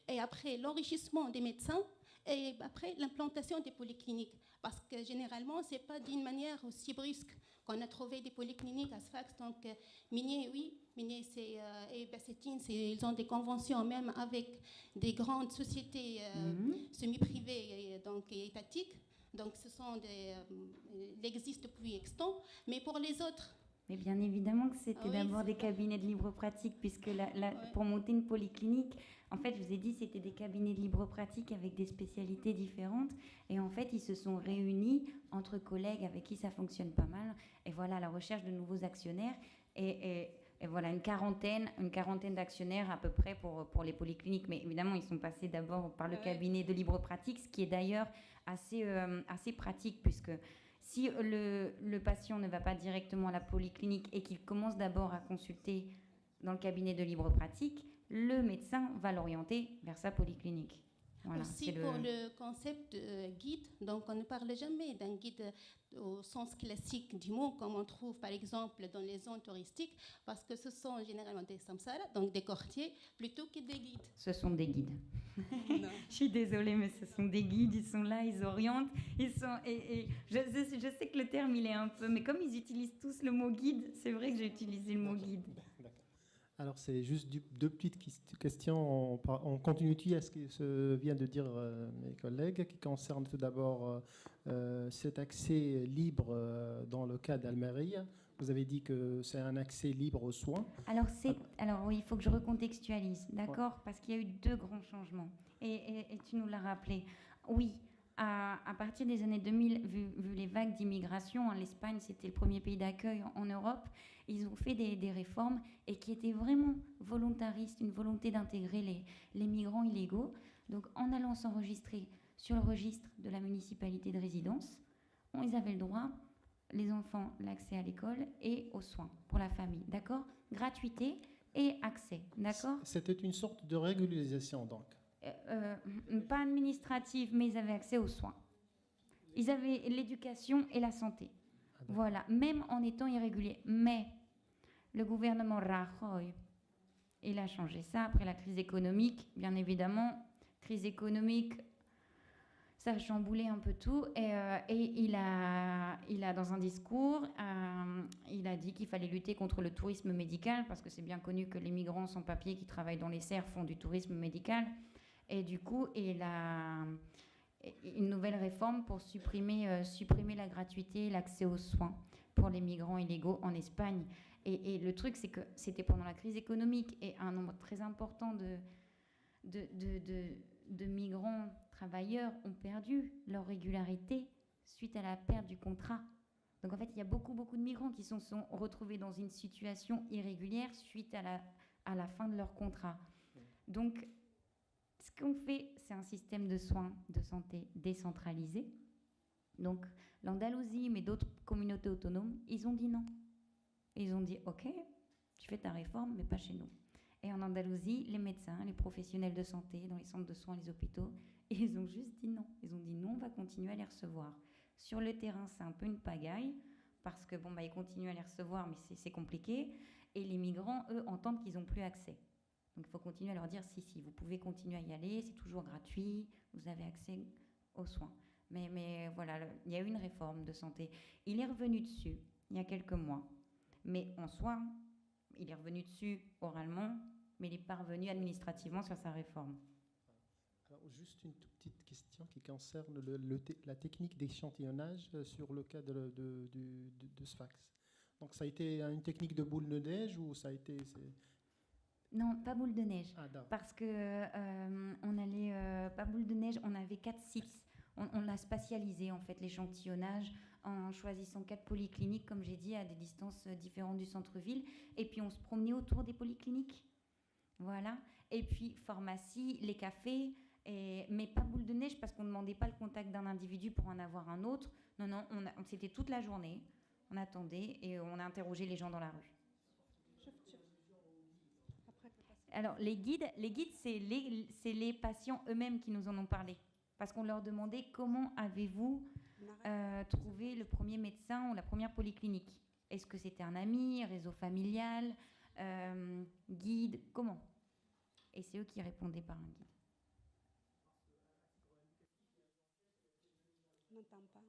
et après l'enrichissement des médecins, et après l'implantation des polycliniques. Parce que généralement, ce n'est pas d'une manière aussi brusque qu'on a trouvé des polycliniques à Sfax. Donc, Minier, oui, Minier et Bassetine, ils ont des conventions même avec des grandes sociétés semi-privées et étatiques. Donc, il existe depuis extant. Mais pour les autres... Mais bien évidemment que c'était d'abord des cabinets de libre pratique, puisque pour monter une polyclinique, en fait, je vous ai dit, c'était des cabinets de libre pratique avec des spécialités différentes. Et en fait, ils se sont réunis entre collègues avec qui ça fonctionne pas mal. Et voilà, la recherche de nouveaux actionnaires. Et voilà, une quarantaine d'actionnaires à peu près pour les polycliniques. Mais évidemment, ils sont passés d'abord par le cabinet de libre pratique, ce qui est d'ailleurs assez pratique, puisque... Si le patient ne va pas directement à la polyclinique et qu'il commence d'abord à consulter dans le cabinet de libre pratique, le médecin va l'orienter vers sa polyclinique. Voilà, Aussi c'est pour le concept de guide, donc on ne parle jamais d'un guide au sens classique du mot, comme on trouve par exemple dans les zones touristiques, parce que ce sont généralement des samsaras, donc des courtiers, plutôt que des guides. Ce sont des guides. Non. Je suis désolée, mais ce sont des guides, ils sont là, ils orientent, ils sont... Et je sais que le terme, il est un peu... Mais comme ils utilisent tous le mot guide, c'est vrai que j'ai utilisé le mot guide. Alors, c'est juste deux petites questions en continuité à ce que se vient de dire mes collègues, qui concernent tout d'abord cet accès libre dans le cas d'Almeria. Vous avez dit que c'est un accès libre aux soins. Alors oui, il faut que je recontextualise, d'accord? Parce qu'il y a eu 2 grands changements. Et tu nous l'as rappelé. Oui, à partir des années 2000, vu les vagues d'immigration, hein, l'Espagne, c'était le premier pays d'accueil en Europe, ils ont fait des réformes et qui étaient vraiment volontaristes, une volonté d'intégrer les migrants illégaux. Donc en allant s'enregistrer sur le registre de la municipalité de résidence, ils avaient le droit, les enfants, l'accès à l'école et aux soins pour la famille, d'accord? Gratuité et accès, d'accord? C'était une sorte de régularisation, donc. Pas administrative, mais ils avaient accès aux soins. Ils avaient l'éducation et la santé. Voilà, même en étant irréguliers. Mais le gouvernement Rajoy, il a changé ça après la crise économique, bien évidemment. Crise économique, ça a chamboulé un peu tout. Et il a, dans un discours, il a dit qu'il fallait lutter contre le tourisme médical, parce que c'est bien connu que les migrants sans papier qui travaillent dans les serres font du tourisme médical. Et du coup, il a une nouvelle réforme pour supprimer la gratuité et l'accès aux soins pour les migrants illégaux en Espagne. Et le truc, c'est que c'était pendant la crise économique et un nombre très important de migrants travailleurs ont perdu leur régularité suite à la perte du contrat. Donc en fait, il y a beaucoup de migrants qui se sont retrouvés dans une situation irrégulière suite à la fin de leur contrat. Donc, ce qu'on fait, c'est un système de soins de santé décentralisé. Donc, l'Andalousie, mais d'autres communautés autonomes, ils ont dit non. Ils ont dit, OK, tu fais ta réforme, mais pas chez nous. Et en Andalousie, les médecins, les professionnels de santé, dans les centres de soins, les hôpitaux, ils ont juste dit non. Ils ont dit non, on va continuer à les recevoir. Sur le terrain, c'est un peu une pagaille, parce que ils continuent à les recevoir, mais c'est compliqué. Et les migrants, eux, entendent qu'ils n'ont plus accès. Donc il faut continuer à leur dire si, vous pouvez continuer à y aller, c'est toujours gratuit, vous avez accès aux soins. Mais voilà, il y a eu une réforme de santé. Il est revenu dessus il y a quelques mois. Mais en soi, il est revenu dessus oralement, mais il n'est pas revenu administrativement sur sa réforme. Alors, juste une toute petite question qui concerne la technique d'échantillonnage sur le cas de Sfax. Donc ça a été une technique de boule de neige ou ça a été... Non, pas boule de neige. Ah, parce que pas boule de neige, on avait 4 sites. On l'a spatialisé, en fait, l'échantillonnage, en choisissant 4 polycliniques, comme j'ai dit, à des distances différentes du centre-ville. Et puis, on se promenait autour des polycliniques. Voilà. Et puis, pharmacie, les cafés, mais pas boule de neige, parce qu'on ne demandait pas le contact d'un individu pour en avoir un autre. Non, c'était toute la journée. On attendait et on a interrogé les gens dans la rue. Alors, les guides c'est les patients eux-mêmes qui nous en ont parlé. Parce qu'on leur demandait comment avez-vous trouvé le premier médecin ou la première polyclinique. Est-ce que c'était un ami, réseau familial, guide, comment? Et c'est eux qui répondaient par un guide. On n'entend pas.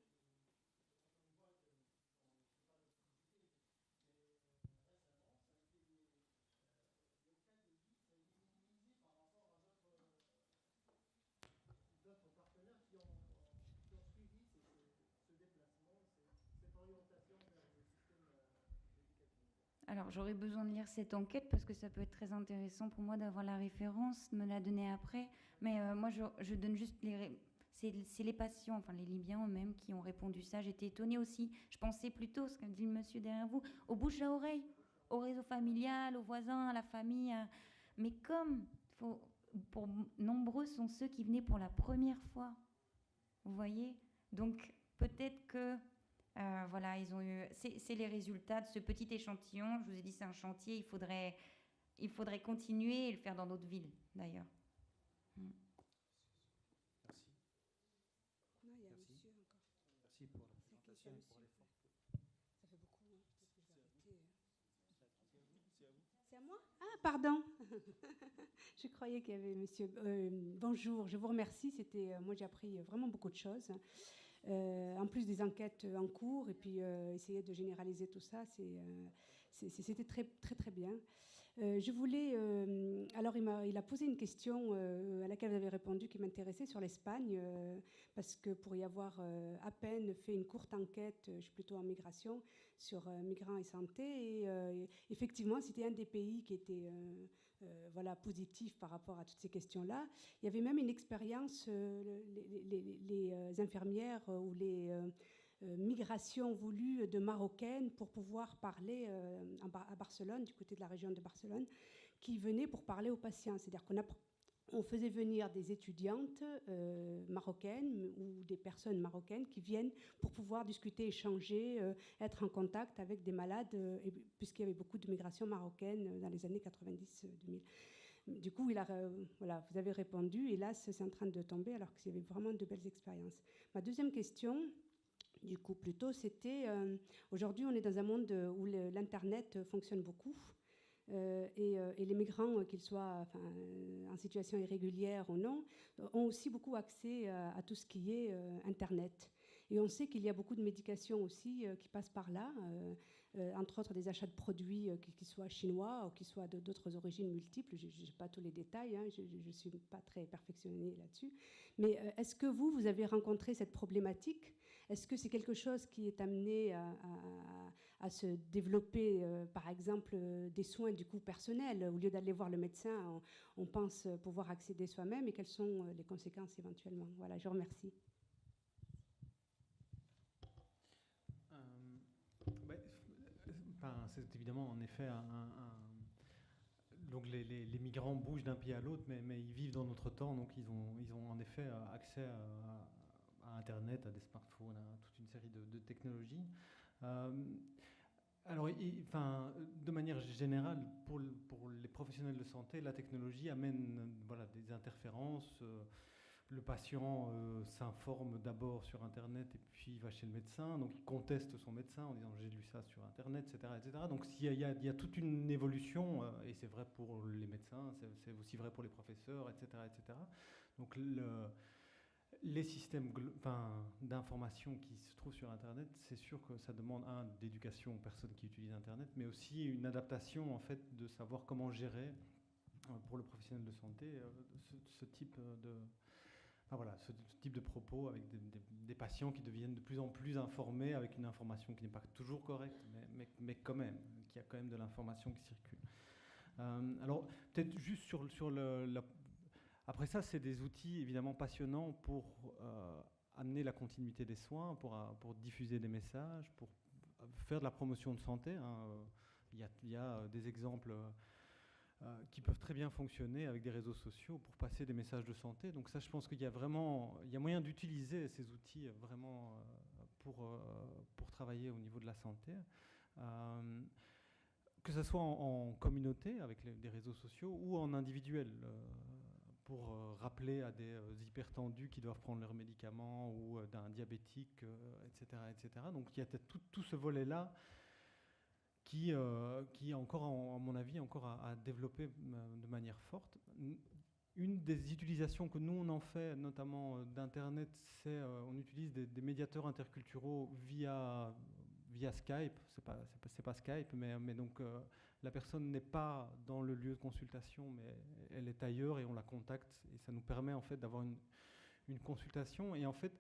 Alors, j'aurais besoin de lire cette enquête parce que ça peut être très intéressant pour moi d'avoir la référence, de me la donner après. Mais moi, je donne juste c'est les patients, enfin les Libyens eux-mêmes qui ont répondu ça. J'étais étonnée aussi. Je pensais plutôt, ce qu'a dit le monsieur derrière vous, aux bouche à oreille, au réseau familial, aux voisins, à la famille. Mais comme pour nombreux sont ceux qui venaient pour la première fois, vous voyez. Donc peut-être que voilà, ils ont eu. C'est les résultats de ce petit échantillon. Je vous ai dit, c'est un chantier. Il faudrait continuer et le faire dans d'autres villes, d'ailleurs. Merci à monsieur. Ça fait beaucoup, hein. Peut-être que je vais arrêter. C'est à moi? Ah, pardon. Je croyais qu'il y avait monsieur. Bonjour, je vous remercie. Moi, j'ai appris vraiment beaucoup de choses. En plus des enquêtes en cours, et puis essayer de généraliser tout ça, c'était très, très, très bien. Je voulais. Alors, il a posé une question à laquelle vous avez répondu qui m'intéressait sur l'Espagne, parce que pour y avoir à peine fait une courte enquête, je suis plutôt en migration, sur migrants et santé, et effectivement, c'était un des pays qui était voilà, positif par rapport à toutes ces questions-là. Il y avait même une expérience, les infirmières ou les migration voulue de Marocaines pour pouvoir parler à Barcelone, du côté de la région de Barcelone, qui venaient pour parler aux patients. C'est-à-dire on faisait venir des étudiantes marocaines ou des personnes marocaines qui viennent pour pouvoir discuter, échanger, être en contact avec des malades, puisqu'il y avait beaucoup de migration marocaine dans les années 90-2000. Du coup, voilà, vous avez répondu, et là, c'est en train de tomber, alors qu'il y avait vraiment de belles expériences. Ma deuxième question, du coup, plutôt, c'était aujourd'hui, on est dans un monde où l'Internet fonctionne beaucoup. Et les migrants, qu'ils soient en situation irrégulière ou non, ont aussi beaucoup accès à tout ce qui est Internet. Et on sait qu'il y a beaucoup de médications aussi qui passent par là, entre autres des achats de produits qui soient chinois ou qui soient d'autres origines multiples. Je n'ai pas tous les détails, hein, je ne suis pas très perfectionnée là-dessus. Mais est-ce que vous avez rencontré cette problématique? Est-ce que c'est quelque chose qui est amené à se développer, par exemple, des soins du coup personnels? Au lieu d'aller voir le médecin, on pense pouvoir accéder soi-même, et quelles sont les conséquences éventuellement? Voilà, je vous remercie. C'est évidemment en effet donc les migrants bougent d'un pays à l'autre, mais ils vivent dans notre temps, donc ils ont en effet accès à Internet, à des smartphones, à toute une série de technologies. Alors, de manière générale, pour les professionnels de santé, la technologie amène des interférences. Le patient s'informe d'abord sur Internet et puis il va chez le médecin, donc il conteste son médecin en disant j'ai lu ça sur Internet, etc. etc. Donc il y a toute une évolution, et c'est vrai pour les médecins, c'est aussi vrai pour les professeurs, etc. etc. Donc les systèmes d'information qui se trouvent sur Internet, c'est sûr que ça demande d'éducation aux personnes qui utilisent Internet, mais aussi une adaptation en fait de savoir comment gérer pour le professionnel de santé ce type de ce type de propos avec des patients qui deviennent de plus en plus informés avec une information qui n'est pas toujours correcte, mais quand même, qu'il y a quand même de l'information qui circule. Alors, peut-être juste sur après ça, c'est des outils évidemment passionnants pour amener la continuité des soins, pour diffuser des messages, pour faire de la promotion de santé. Hein. Il y a des exemples qui peuvent très bien fonctionner avec des réseaux sociaux pour passer des messages de santé. Donc ça, je pense qu'il y a moyen d'utiliser ces outils vraiment pour travailler au niveau de la santé. Que ce soit en communauté avec des réseaux sociaux ou en individuel, pour rappeler à des hypertendus qui doivent prendre leurs médicaments ou d'un diabétique, etc., etc. Donc il y a tout ce volet-là qui est encore, à mon avis, encore à développer de manière forte. Une des utilisations que nous, on en fait, notamment d'Internet, c'est on utilise des médiateurs interculturaux via Skype. C'est pas Skype, mais donc la personne n'est pas dans le lieu de consultation, mais elle est ailleurs et on la contacte. Et ça nous permet en fait d'avoir une consultation. Et en fait,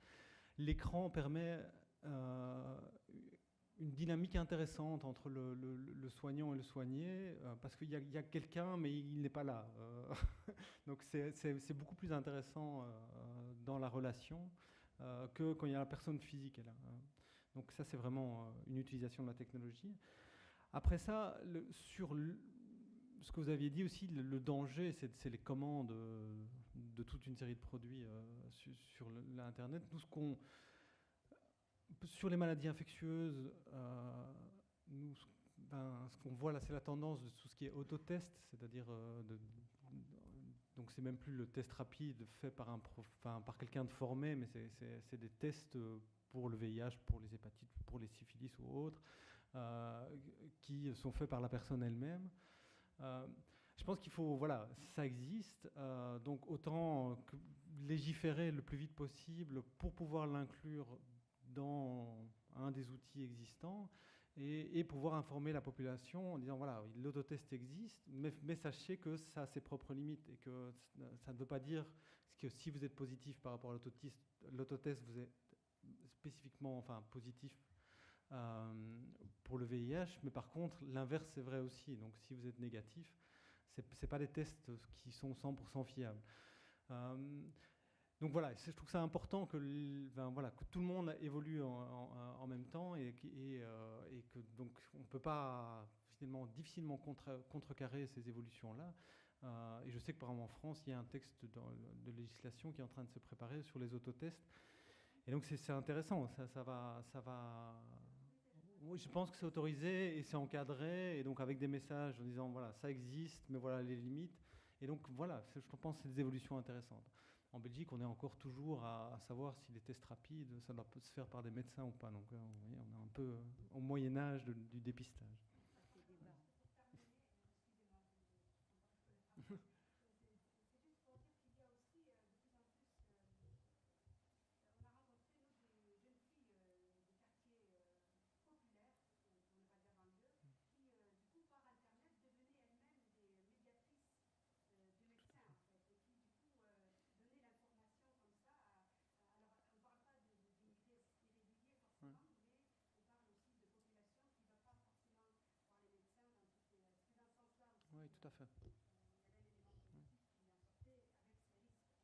l'écran permet une dynamique intéressante entre le soignant et le soigné, parce qu'il y a quelqu'un, mais il n'est pas là. Donc c'est beaucoup plus intéressant dans la relation que quand il y a la personne physique. Là. Donc ça, c'est vraiment une utilisation de la technologie. Après ça, sur ce que vous aviez dit aussi, le danger, c'est les commandes de toute une série de produits sur l'Internet. Nous, sur les maladies infectieuses, ce qu'on voit là, c'est la tendance de tout ce qui est autotest, c'est-à-dire donc c'est même plus le test rapide fait par quelqu'un de formé, mais c'est des tests pour le VIH, pour les hépatites, pour les syphilis ou autres, qui sont faits par la personne elle-même. Je pense qu'il faut, voilà, ça existe, donc autant légiférer le plus vite possible pour pouvoir l'inclure dans un des outils existants et pouvoir informer la population en disant, voilà, oui, l'autotest existe, mais sachez que ça a ses propres limites et que ça ne veut pas dire que si vous êtes positif par rapport à l'autotest, vous êtes spécifiquement, enfin, positif pour le VIH, mais par contre, l'inverse est vrai aussi. Donc, si vous êtes négatif, ce n'est pas des tests qui sont 100% fiables. Donc voilà, je trouve ça important que, voilà, que tout le monde évolue en même temps et que donc on ne peut pas finalement difficilement contrecarrer ces évolutions-là. Et je sais que par exemple en France, il y a un texte de législation qui est en train de se préparer sur les autotests. Et donc c'est intéressant, ça va. Oui, je pense que c'est autorisé et c'est encadré, et donc avec des messages en disant voilà, ça existe, mais voilà les limites. Et donc voilà, je pense que c'est des évolutions intéressantes. En Belgique, on est encore toujours à savoir si les tests rapides, ça doit se faire par des médecins ou pas. Donc on est un peu au Moyen-Âge du dépistage. Oui, tout à fait.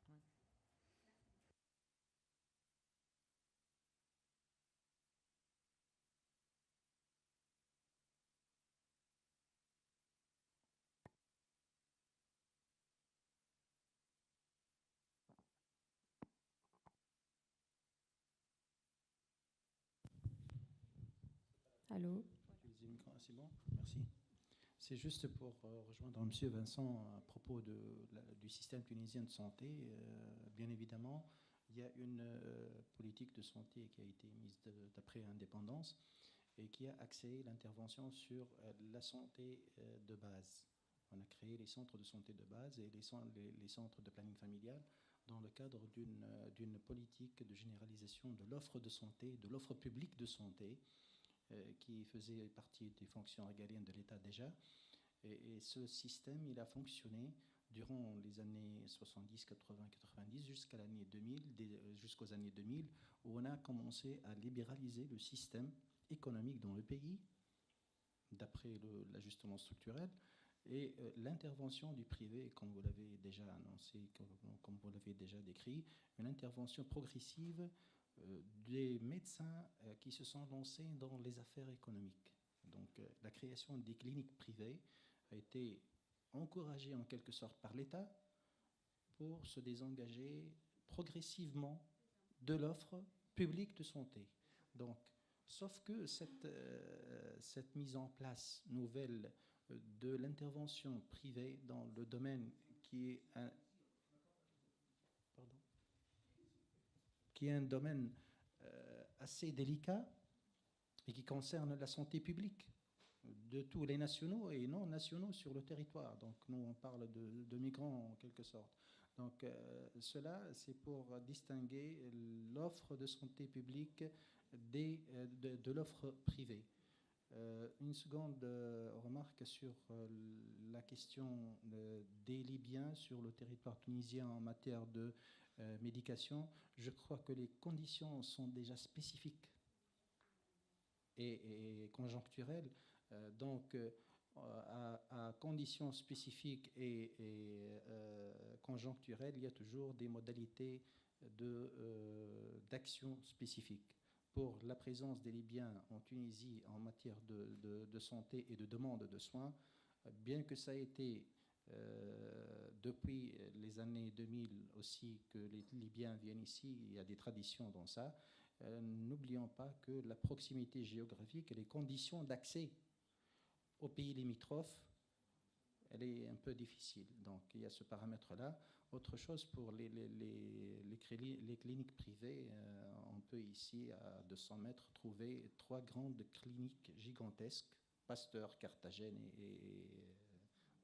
Oui. Allô? C'est bon, merci. C'est juste pour rejoindre M. Vincent à propos du système tunisien de santé. Bien évidemment, il y a une politique de santé qui a été mise d'après indépendance et qui a axé l'intervention sur la santé de base. On a créé les centres de santé de base et les centres de planning familial dans le cadre d'une politique de généralisation de l'offre de santé, de l'offre publique de santé, qui faisait partie des fonctions régaliennes de l'État déjà. Et ce système, il a fonctionné durant les années 70, 80, 90, jusqu'aux années 2000, où on a commencé à libéraliser le système économique dans le pays, d'après l'ajustement structurel, et l'intervention du privé, comme vous l'avez déjà annoncé, comme vous l'avez déjà décrit, une intervention progressive des médecins qui se sont lancés dans les affaires économiques. Donc la création des cliniques privées a été encouragée en quelque sorte par l'État pour se désengager progressivement de l'offre publique de santé. Donc, sauf que cette mise en place nouvelle de l'intervention privée dans le domaine qui est un domaine assez délicat et qui concerne la santé publique de tous les nationaux et non nationaux sur le territoire. Donc nous, on parle de migrants en quelque sorte. Donc cela, c'est pour distinguer l'offre de santé publique de l'offre privée. Une seconde remarque sur la question des Libyens sur le territoire tunisien en matière de médication. Je crois que les conditions sont déjà spécifiques et conjoncturelles. Donc, à conditions spécifiques et conjoncturelles, il y a toujours des modalités d'action spécifiques. Pour la présence des Libyens en Tunisie en matière de santé et de demande de soins, bien que ça ait été depuis les années 2000 aussi que les Libyens viennent ici, il y a des traditions dans ça, n'oublions pas que la proximité géographique et les conditions d'accès aux pays limitrophes elle est un peu difficile. Donc il y a ce paramètre-là. Autre chose pour les cliniques privées, on peut ici, à 200 mètres, trouver 3 grandes cliniques gigantesques, Pasteur, Carthagène et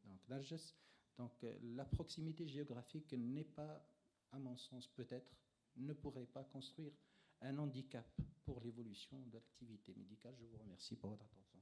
donc Narges. Donc la proximité géographique n'est pas, à mon sens peut-être, ne pourrait pas construire un handicap pour l'évolution de l'activité médicale. Je vous remercie pour votre attention.